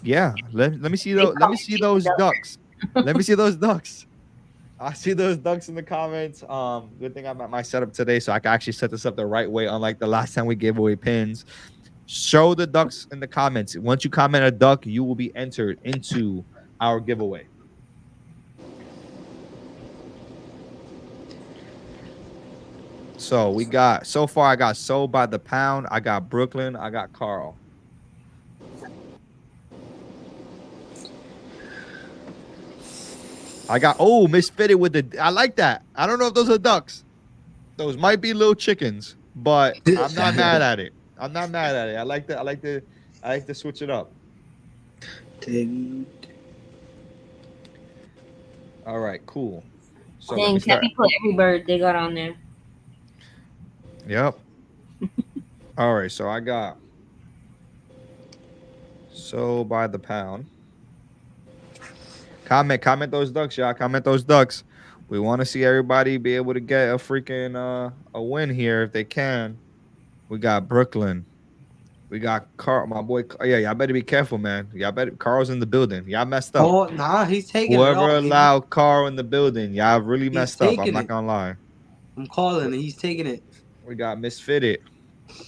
let me see those. Let me see those ducks. Let me see those ducks. I see those ducks in the comments. Good thing I'm at my setup today, so I can actually set this up the right way. Unlike the last time we gave away pins, show the ducks in the comments. Once you comment a duck, you will be entered into our giveaway. So we got so far. I got Sold by the Pound. I got Brooklyn. I got Carl. I got Misfitted with the. I like that. I don't know if those are ducks. Those might be little chickens, but I'm not mad at it. I'm not mad at it. I like the. I like to switch it up. All right, cool. So let me Dang, start. Cappy put every bird they got on there. Yep. All right, so I got Sold by the Pound. Comment those ducks, y'all. Comment those ducks. We want to see everybody be able to get a freaking a win here if they can. We got Brooklyn. We got Carl, my boy. Yeah, y'all better be careful, man. Y'all better. Carl's in the building. Y'all messed up. Oh, nah, he's taking it Whoever all, baby. allowed Carl in the building, y'all really He's messed up. I'm taking not it. gonna lie. I'm calling it. He's taking it. We got Misfitted.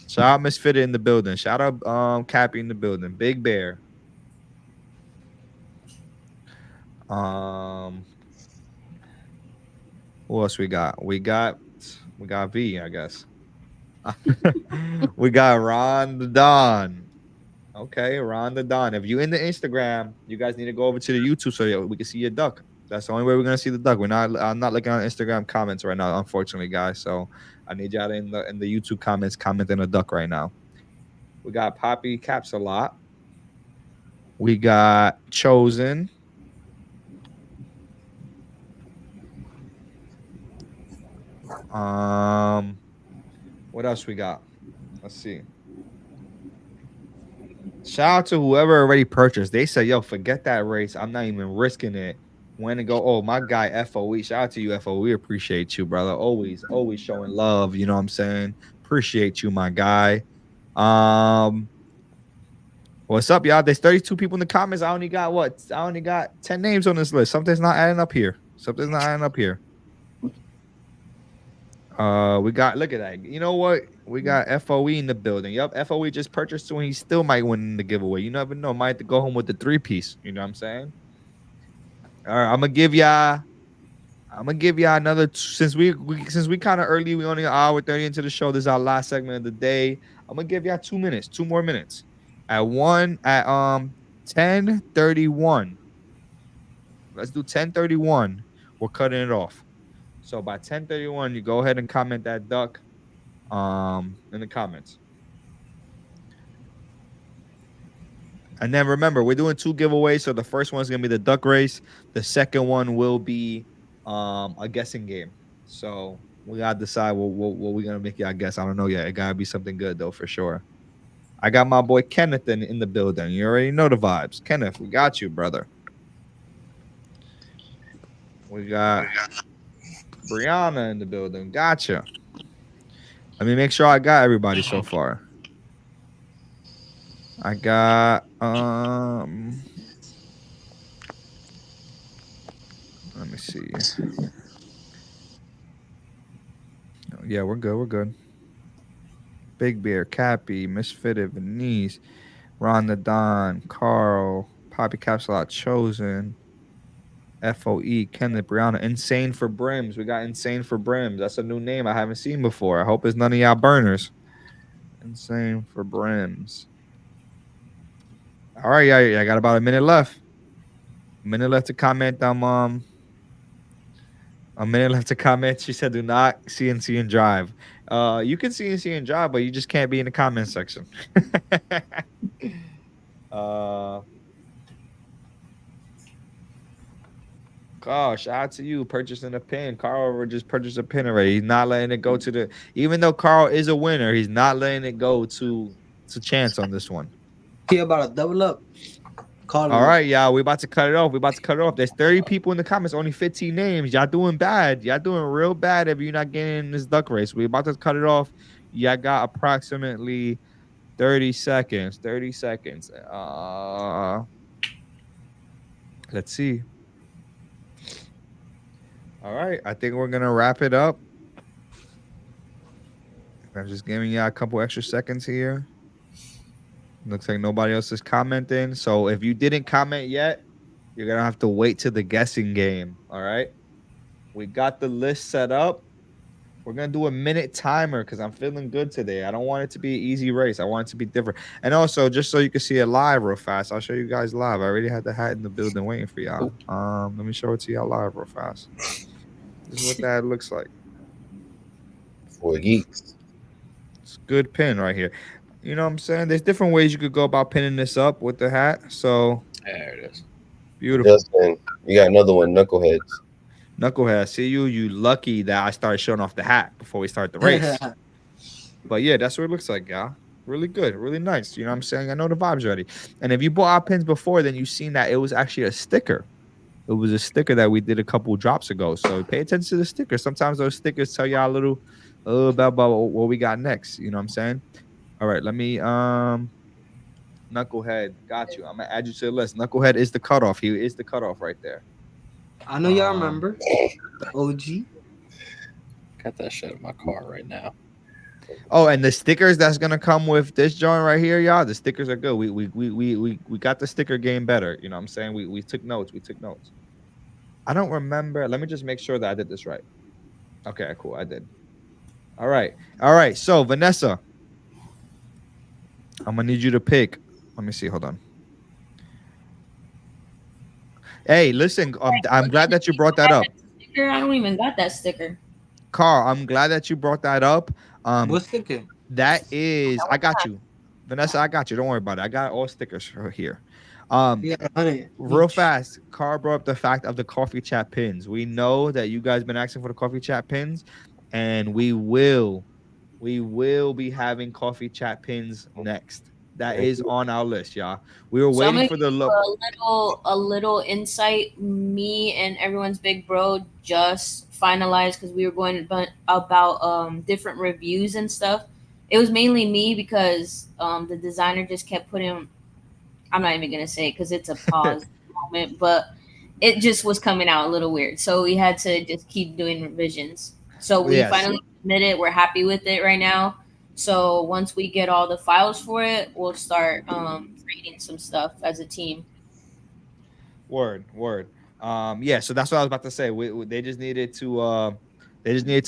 Shout out Misfitted in the building. Shout out Cappy in the building. Big Bear. Who else we got? We got V, I guess. We got Ron the Don. Okay, Ron the Don. If you in the Instagram, you guys need to go over to the YouTube so we can see your duck. That's the only way we're gonna see the duck. I'm not looking on Instagram comments right now, unfortunately, guys. So I need y'all in the YouTube comments commenting a duck right now. We got Poppy Caps a lot. We got Chosen. What else we got? Let's see. Shout out to whoever already purchased. They said, yo, forget that race. I'm not even risking it. When to go, oh, my guy FOE. Shout out to you, FOE. We appreciate you, brother. Always showing love. You know what I'm saying? Appreciate you, my guy. What's up, y'all? There's 32 people in the comments. I only got 10 names on this list. Something's not adding up here. We got, look at that. You know what? We got FOE in the building. Yup, FOE just purchased two and he still might win the giveaway. You never know. Might have to go home with the 3-piece. You know what I'm saying? All right, I'm gonna give y'all another since we kind of early, we only an hour 30 into the show. This is our last segment of the day. I'm gonna give y'all 2 minutes, 2 more minutes. At 10:31. Let's do 10:31. We're cutting it off. So by 10:31, you go ahead and comment that duck in the comments. And then remember, we're doing 2 giveaways. So the first one's gonna be the duck race. The second one will be a guessing game. So we gotta decide what we're gonna make y'all guess. I don't know yet. It gotta be something good though, for sure. I got my boy Kenneth in the building. You already know the vibes. Kenneth, we got you, brother. We got Brianna in the building. Gotcha. Let me make sure I got everybody so far. I got let me see. Yeah, we're good. Big Bear, Cappy, Misfitted, Venice, Ron the Don, Carl, Poppy Capsulot, Chosen, FOE, Kenneth, Brianna, Insane for Brims. We got Insane for Brims. That's a new name I haven't seen before. I hope it's none of y'all burners. Insane for Brims. All right, yeah, I got about a minute left. A minute left to comment. A minute left to comment. She said, "Do not CNC and drive." You can CNC and drive, but you just can't be in the comment section. Carl, shout out to you purchasing a pin. Carl just purchased a pin already. He's not letting it go to the. Even though Carl is a winner, he's not letting it go to chance on this one. He about to double up. All right, y'all. We about to cut it off. There's 30 people in the comments, only 15 names. Y'all doing bad. Y'all doing real bad if you're not getting in this duck race. We about to cut it off. Y'all got approximately 30 seconds. 30 seconds. Let's see. All right. I think we're gonna wrap it up. I'm just giving y'all a couple extra seconds here. Looks like nobody else is commenting. So if you didn't comment yet, you're going to have to wait to the guessing game. All right. We got the list set up. We're gonna do a minute timer because I'm feeling good today. I don't want it to be an easy race. I want it to be different. And also, just so you can see it live real fast, I'll show you guys live. I already had the hat in the building waiting for y'all. Let me show it to y'all live real fast. This is what that looks like. For geeks. It's a good pin right here. You know what I'm saying? There's different ways you could go about pinning this up with the hat. So There it is. beautiful. Justin, you got another one, Knuckleheads. Knucklehead, I see you. You lucky that I started showing off the hat before we start the race. But yeah, that's what it looks like, y'all. Really good, really nice. You know what I'm saying? I know the vibes already. And if you bought our pins before, then you've seen that it was actually a sticker. It was a sticker that we did a couple drops ago. So pay attention to the sticker. Sometimes those stickers tell y'all a little about what we got next. You know what I'm saying? All right, let me Knucklehead. Got you. I'm gonna add you to the list. Knucklehead is the cutoff. He is the cutoff right there. I know y'all remember the OG. Got that shit in my car right now. Oh, and the stickers that's gonna come with this joint right here, y'all. The stickers are good. We got the sticker game better. You know what I'm saying? We took notes. We took notes. I don't remember. Let me just make sure that I did this right. Okay, cool. I did. All right. All right. So Vanessa, I'm gonna need you to pick. Let me see. Hold on. Hey, listen. I'm glad that you brought that up. Sticker? I don't even got that sticker. Carl, I'm glad that you brought that up. What sticker? That is, I got you, Vanessa. I got you. Don't worry about it. I got all stickers here. Yeah, 100 Real each. fast. Carl brought up the fact of the coffee chat pins. We know that you guys been asking for the coffee chat pins, and we will be having coffee chat pins next. That is on our list, y'all. We were So I'm waiting gonna for the give you a little insight. Me and everyone's big bro just finalized because we were going about different reviews and stuff. It was mainly me because the designer just kept putting. I'm not even gonna say it because it's a pause moment, but it just was coming out a little weird. So we had to just keep doing revisions. So we Yes. finally submitted. We're happy with it right now. So once we get all the files for it, we'll start creating some stuff as a team. Word. Yeah, so that's what I was about to say. They just needed to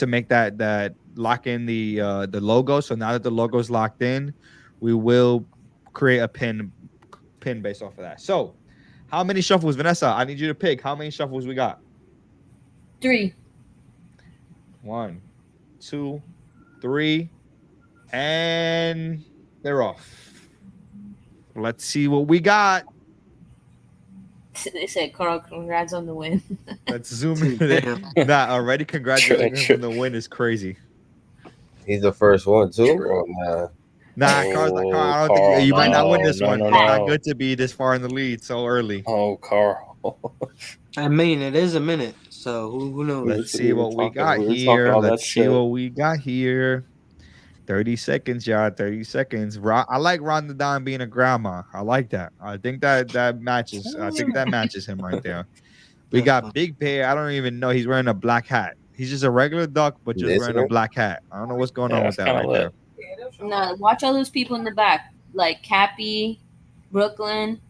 make that lock in the logo. So now that the logo's locked in, we will create a pin based off of that. So how many shuffles, Vanessa? I need you to pick how many shuffles we got. 3. 1, 2, 3, and they're off. Let's see what we got. They said, "Carl, congrats on the win." Let's zoom in. Damn. Nah, already congratulating him on the win is crazy. He's the first one too. Or nah? Nah, Carl, I don't think Carl, you might not win this no, one. no, It's not no. good to be this far in the lead so early. Oh, Carl. I mean, it is a minute, so who knows? Let's see what we got We were talking here. all that Let's see shit. what we got here. 30 seconds, y'all. 30 seconds. I like Rhonda Don being a grandma. I like that. I think that matches. I think that matches him right there. We got Big Bear. I don't even know. He's wearing a black hat. He's just a regular duck, but just This wearing a one? black hat. I don't know what's going on with that's that kinda right lit. there. No, watch all those people in the back, like Cappy, Brooklyn.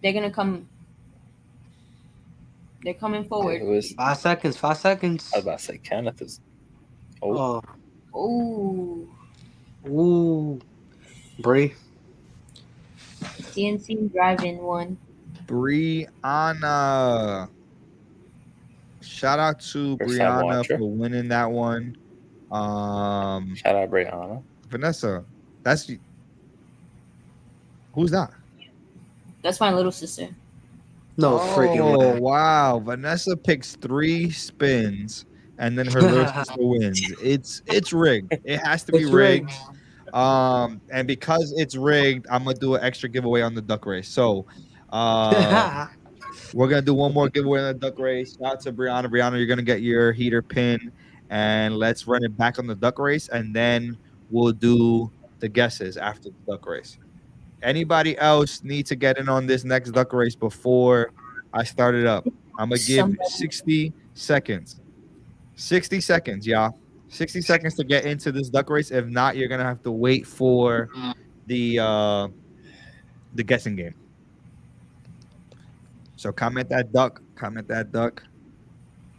They're gonna come. They're coming forward. It was, 5 seconds. 5 seconds. I was about to say Kenneth is. Oh, Oh, Ooh, ooh, Bree. CNC driving one. Brianna. Shout out to First time Brianna watcher. for winning that one. Shout out Brianna. Vanessa, that's who's that? That's my little sister. No freaking way. Wow. Vanessa picks 3 spins and then her little sister wins. It's rigged. It has to be It's rigged. rigged. And because it's rigged, I'm gonna do an extra giveaway on the duck race. So we're gonna do one more giveaway on the duck race. Shout out to Brianna. Brianna, you're gonna get your heater pin, and let's run it back on the duck race, and then we'll do the guesses after the duck race. Anybody else need to get in on this next duck race before I start it up? I'm gonna give Somebody. 60 seconds. 60 seconds, y'all. 60 seconds to get into this duck race. If not, you're gonna have to wait for the guessing game. So comment that duck. Comment that duck.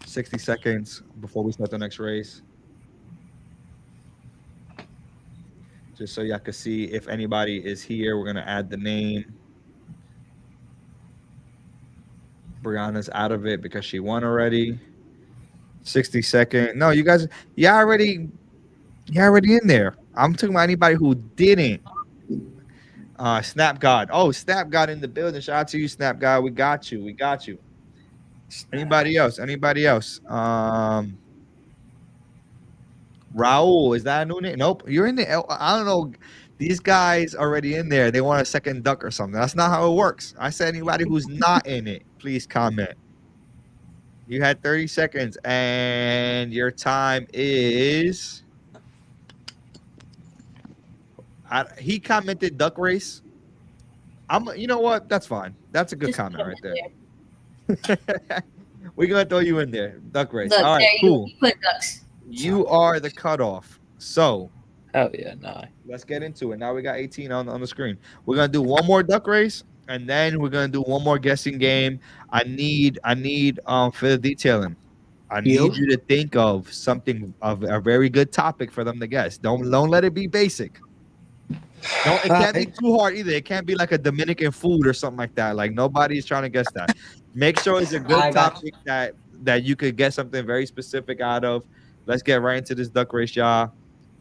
60 seconds before we start the next race. Just so y'all can see if anybody is here. We're gonna add the name. Brianna's out of it because she won already. 60-second. No, you guys, you're already in there. I'm talking about anybody who didn't. Snap God. Oh, Snap God in the building. Shout out to you, Snap God. We got you. We got you. Anybody else? Anybody else? Raul, is that a new name? Nope. You're in the. I don't know. These guys already in there. They want a second duck or something. That's not how it works. I said anybody who's not in it, please comment. You had 30 seconds, and your time is. He commented duck race. You know what? That's fine. That's a good Just comment put right it there. We're gonna throw you in there. Duck race. Look, All right, there cool. you put ducks. You are the cutoff. So Hell yeah, nah. let's get into it. Now we got 18 on the screen. We're gonna do one more duck race, and then we're gonna do one more guessing game. I need for the detailing. I need you to think of something of a very good topic for them to guess. Don't let it be basic. It can't be too hard either. It can't be like a Dominican food or something like that. Like nobody's trying to guess that. Make sure it's a good topic that you could get something very specific out of. Let's get right into this duck race, y'all.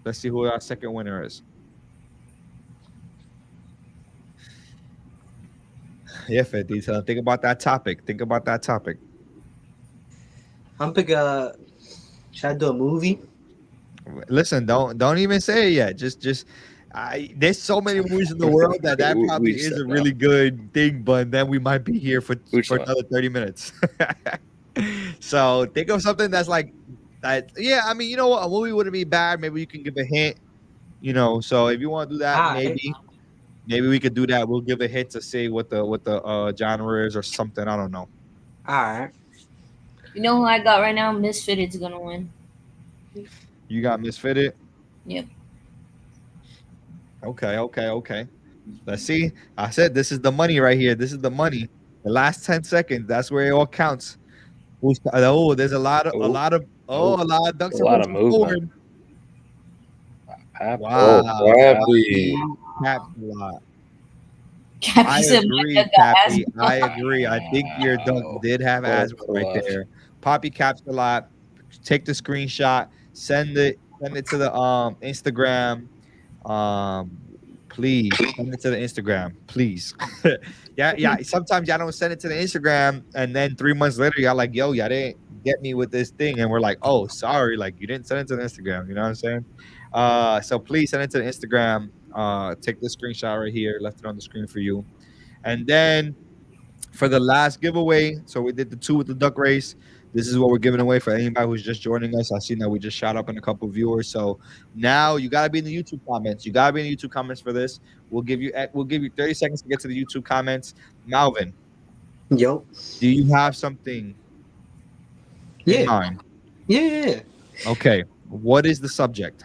Let's see who our second winner is. Yeah, Fed detail. Think about that topic. Think about that topic. I'm picking. Should I do a movie? Listen, don't even say it yet. Just there's so many movies in the world that probably is a really good thing, but then we might be here for another 30 minutes. So think of something that's like that. Yeah, I mean, you know what? A movie wouldn't be bad. Maybe you can give a hint. You know, so if you want to do that, maybe we could do that. We'll give a hint to say what the genre is or something. I don't know. All right. You know who I got right now? Misfited's gonna win. You got Misfitted? Yep. Okay. Let's see. I said this is the money right here. This is the money. The last 10 seconds. That's where it all counts. Oh, there's a lot of ducks. A lot of movement. Wow. Pappy. Capped a lot. Cappy said agree, my duck got Cappy. asthma. I agree. I think your duck did have asthma right there. Poppy caps a lot. Take the screenshot. Send it to the Instagram. Please send it to the Instagram, please. yeah. Sometimes y'all don't send it to the Instagram, and then 3 months later, y'all like, yo, y'all didn't get me with this thing, and we're like, oh, sorry, like you didn't send it to the Instagram. You know what I'm saying? So please send it to the Instagram. Take the screenshot right here, left it on the screen for you, and then for the last giveaway. So we did the 2 with the duck race. This is what we're giving away for anybody who's just joining us. I've seen that we just shot up in a couple of viewers. So now you gotta be in the YouTube comments. You gotta be in the YouTube comments for this. We'll give you 30 seconds to get to the YouTube comments. Malvin, Yo. do you have something in mind? Yeah. Okay. What is the subject?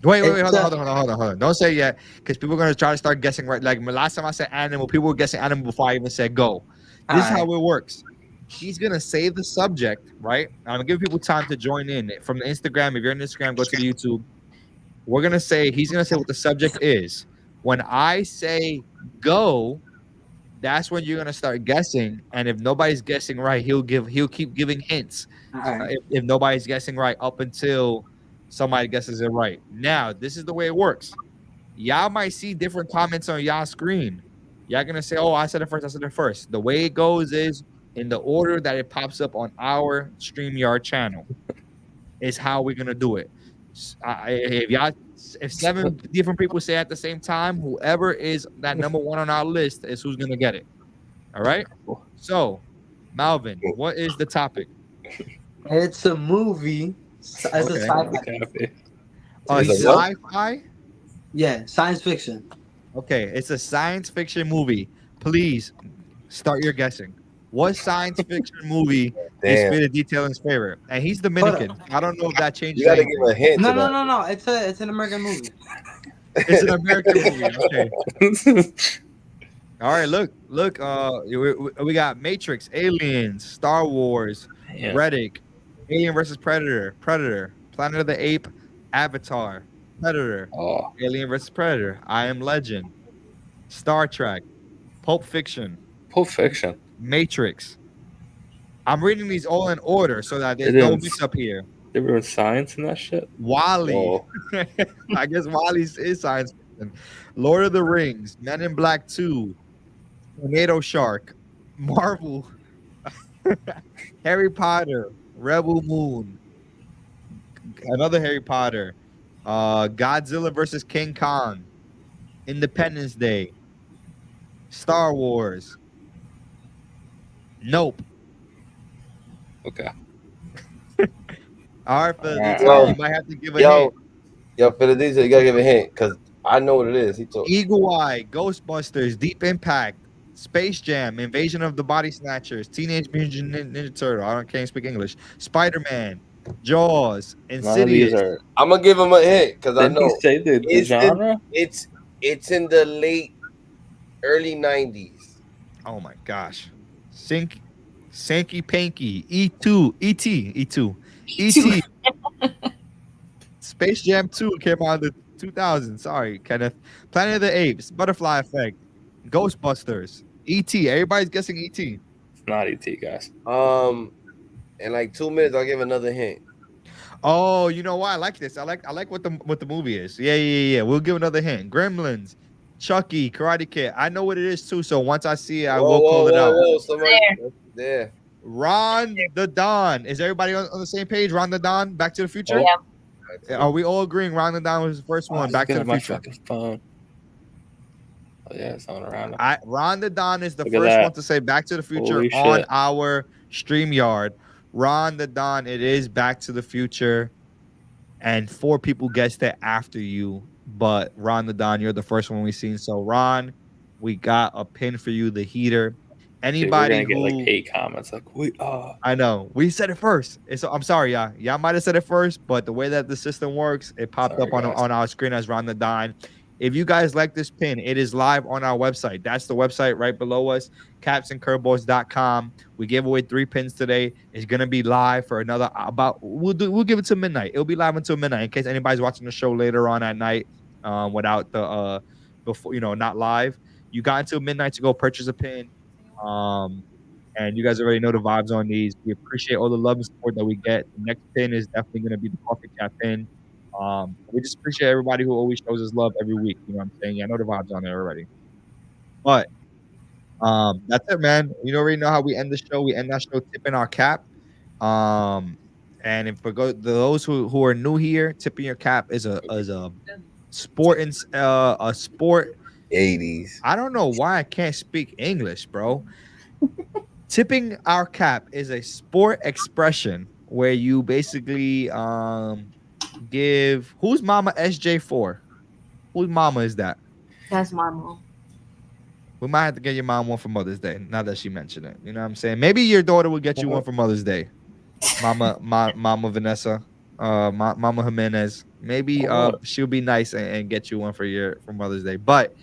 Wait, hold on. Don't say it yet, because people are gonna try to start guessing right. Like last time I said animal, people were guessing animal before I even said go. This is how it works. He's gonna save the subject, right? I'm gonna give people time to join in from the Instagram. If you're on Instagram, go to the YouTube. He's gonna say what the subject is. When I say go, that's when you're gonna start guessing. And if nobody's guessing right, he'll keep giving hints. If nobody's guessing right up until somebody guesses it right. Now, this is the way it works. Y'all might see different comments on y'all screen. Y'all gonna say, "Oh, I said it first." The way it goes is in the order that it pops up on our StreamYard channel is how we're gonna do it. If 7 different people say at the same time, whoever is that number 1 on our list is who's gonna get it. All right. So, Malvin, what is the topic? It's a movie. It's a sci-fi. Sci-fi? Yeah, science fiction. Okay, it's a science fiction movie. Please start your guessing. What science fiction movie is Fitted Detailing's favorite? And he's Dominican. I don't know if that changes. You gotta give a hint. No. It's an American movie. It's an American movie. Okay. All right. Look. We got Matrix, Aliens, Star Wars, Reddick, Alien versus Predator. Predator. Planet of the Ape. Avatar. Predator. Oh, Alien versus Predator. I Am Legend. Star Trek. Pulp Fiction. Pulp Fiction. Matrix. I'm reading these all in order so that They there's no didn't. mix up here. They were in science and that shit. Wally. Oh, I guess Wally's is science fiction. Lord of the Rings. Men in Black 2. Tornado Shark. Marvel. Harry Potter. Rebel Moon. Another Harry Potter. Godzilla versus King Kong. Independence Day. Star Wars. Nope. okay. All right, for these, Yo, you might have to give a Yo, hint. yo, for the DJ, you gotta give a hint because I know what it is. He told. Eagle Eye, Ghostbusters, Deep Impact, Space Jam, Invasion of the Body Snatchers, Teenage Mutant Ninja Turtle. Can't speak English. Spider-Man, Jaws, None of these Insidious. are. I'm gonna give him a hint because I Didn't he know say the it's in, genre? it's in the late early 90s. Oh my gosh. Sankey Panky, E2, E.T., E2, E.T. Space Jam 2 came out in the 2000s. Sorry, Kenneth. Planet of the Apes, Butterfly Effect, Ghostbusters, E.T. Everybody's guessing E.T. It's not ET, guys. In like 2 minutes, I'll give another hint. Oh, you know why I like this? I like what the movie is. Yeah. We'll give another hint. Gremlins, Chucky, Karate Kid. I know what it is too. So once I see it, I will call it out. Somebody there. Ron the Don. Is everybody on the same page? Ron the Don, Back to the Future? Yeah. Are we all agreeing Ron the Don was the first one? Back to the my Future. fucking phone. Oh yeah, it's on around. Ron the Don is the Look at first that. one to say Back to the Future Holy on shit. our StreamYard. Ron the Don, it is Back to the Future. And 4 people guessed it after you. But Ron the Don, you're the first one we've seen. So Ron, we got a pin for you, the heater. Dude, we're Anybody gonna get who like 8 comments. Like, wait, I know we said it first. I'm sorry, y'all. Y'all might have said it first, but the way that the system works, it popped Sorry, up on our screen as Ron the Don. If you guys like this pin, it is live on our website. That's the website right below us, capsandcurveballs.com. We gave away 3 pins today. It's gonna be live for another we'll give it to midnight. It'll be live until midnight in case anybody's watching the show later on at night without the before not live. You got until midnight to go purchase a pin. And you guys already know the vibes on these. We appreciate all the love and support that we get. The next pin is definitely going to be the coffee cap pin. We just appreciate everybody who always shows us love every week. You know what I'm saying? Yeah, I know the vibes on there already. But that's it, man. You already know how we end the show. We end that show tipping our cap. And if for those who are new here, tipping your cap is a sport a sport 80s. I don't know why I can't speak English, bro. Tipping our cap is a sport expression where you basically give whose mama SJ for? Whose mama is that? That's my mom. We might have to get your mom one for Mother's Day. Now that she mentioned it, you know what I'm saying. Maybe your daughter will get you one for Mother's Day. Mama Vanessa, Mama Jimenez. Maybe she'll be nice and get you one for Mother's Day. But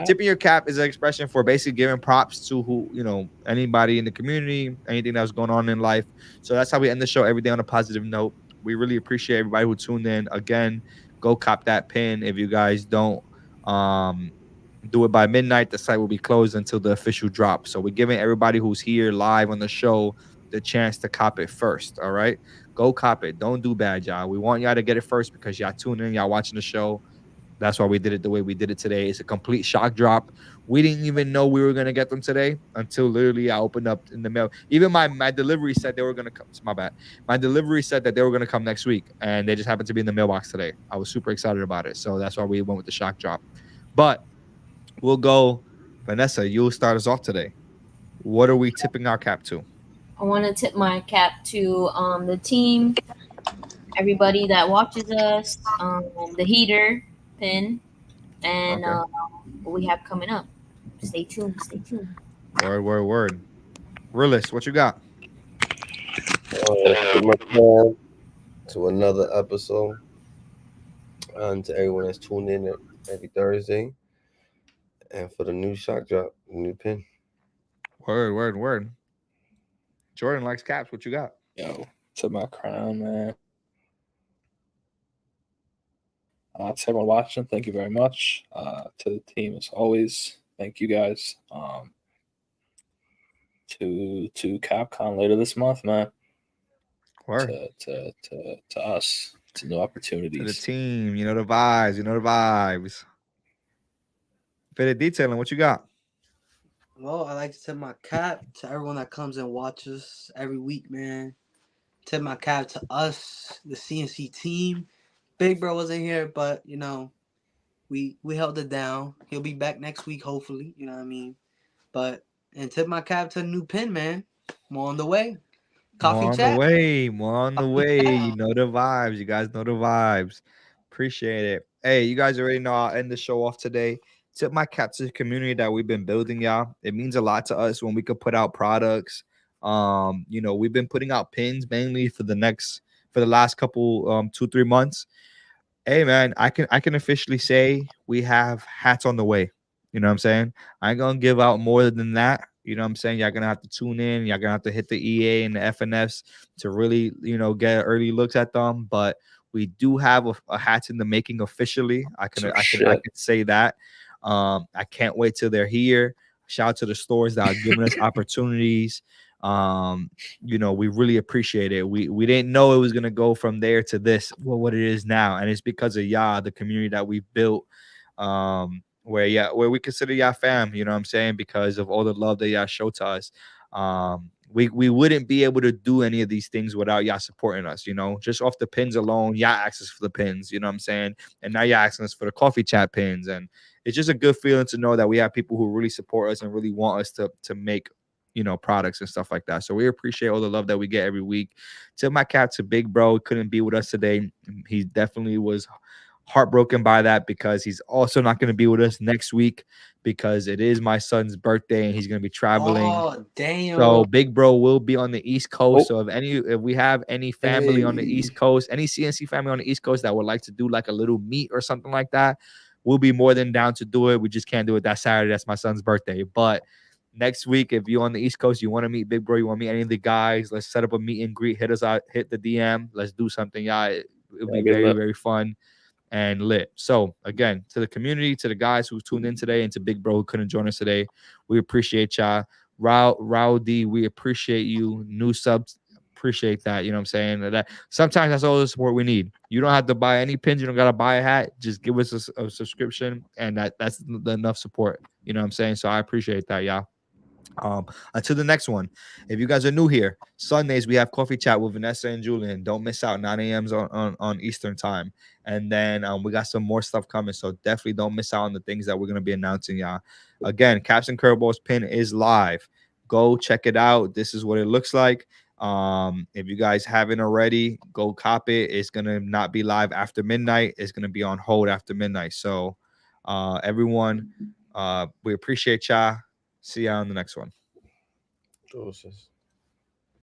tipping your cap is an expression for basically giving props to anybody in the community, anything that's going on in life. So that's how we end the show every day on a positive note. We really appreciate everybody who tuned in. Again, go cop that pin. If you guys don't do it by midnight, the site will be closed until the official drop. So we're giving everybody who's here live on the show the chance to cop it first. All right, go cop it. Don't do bad, y'all. We want y'all to get it first because y'all tuning in, y'all watching the show. That's why we did it the way we did it today. It's a complete shock drop. We didn't even know we were gonna get them today until literally I opened up in the mail. Even my delivery said they were gonna come. It's my bad. My delivery said that they were gonna come next week, and they just happened to be in the mailbox today. I was super excited about it, so that's why we went with the shock drop. But we'll go, Vanessa. You'll start us off today. What are we tipping our cap to? I want to tip my cap to the team, everybody that watches us, the heater pin, and what we have coming up. Stay tuned. Stay tuned. Word. Realist, what you got? To another episode. And to everyone that's tuned in every Thursday. And for the new shock drop, new pin. Word. Jordan likes caps. What you got? Yo, To my crown, man. To everyone watching, thank you very much. To the team, as always, thank you guys. To Capcom later this month, man. Word. To us, to new To the opportunities. team, you know the vibes. You know the vibes. Bit of detailing. What you got? Well, I like to tip my cap to everyone that comes and watches every week, man. Tip my cap to us, the CNC team. Big bro wasn't here, but you know, we held it down. He'll be back next week, hopefully. You know what I mean? But and tip my cap to the new pin, man. More on the way. More Coffee on the chat. way. More on the Coffee way. chat. You know the vibes. You guys know the vibes. Appreciate it. Hey, you guys already know I'll end the show off today. Tip my cap to the community that we've been building, y'all. It means a lot to us when we could put out products. We've been putting out pins mainly for the last couple 2-3 months. Hey man, I can officially say we have hats on the way. You know what I'm saying? I ain't gonna give out more than that. You know what I'm saying? Y'all gonna have to tune in. Y'all gonna have to hit the EA and the FNFs to really, get early looks at them. But we do have a hats in the making officially. I can say that. I can't wait till they're here. Shout out to the stores that are giving us opportunities. We really appreciate it. We didn't know it was gonna go from there to this, well, what it is now, and it's because of y'all, the community that we've built. Where we consider y'all fam, you know what I'm saying, because of all the love that y'all show to us. We wouldn't be able to do any of these things without y'all supporting us, just off the pins alone. Y'all asked us for the pins, you know what I'm saying, and now y'all asking us for the coffee chat pins, and it's just a good feeling to know that we have people who really support us and really want us to make products and stuff like that. So we appreciate all the love that we get every week. Tip my cap to Big Bro. Couldn't be with us today. He definitely was heartbroken by that because he's also not going to be with us next week because it is my son's birthday and he's going to be traveling. Oh damn. So Big Bro will be on the East Coast. Oh. So if we have any family on the East Coast, any CNC family on the East Coast that would like to do like a little meet or something like that, we'll be more than down to do it. We just can't do it that Saturday. That's my son's birthday. But next week, if you're on the East Coast, you want to meet Big Bro, you want to meet any of the guys, let's set up a meet and greet. Hit us out, hit the DM. Let's do something. Yeah, it'll be very, very fun and lit. So again, to the community, to the guys who tuned in today, and to Big Bro who couldn't join us today, we appreciate y'all. Rowdy, we appreciate you. New subs, appreciate that. You know what I'm saying? That sometimes that's all the support we need. You don't have to buy any pins. You don't gotta buy a hat. Just give us a subscription, and that's enough support. You know what I'm saying? So I appreciate that, y'all. Until the next one, if you guys are new here, Sundays we have coffee chat with Vanessa and Julian. Don't miss out. 9 a.m. on Eastern time, and then we got some more stuff coming. So definitely don't miss out on the things that we're gonna be announcing, y'all. Again, Caps and Curveballs pin is live. Go check it out. This is what it looks like. If you guys haven't already, go cop it. It's gonna not be live after midnight. It's gonna be on hold after midnight. So, everyone, we appreciate y'all. See y'all on the next one. Doses.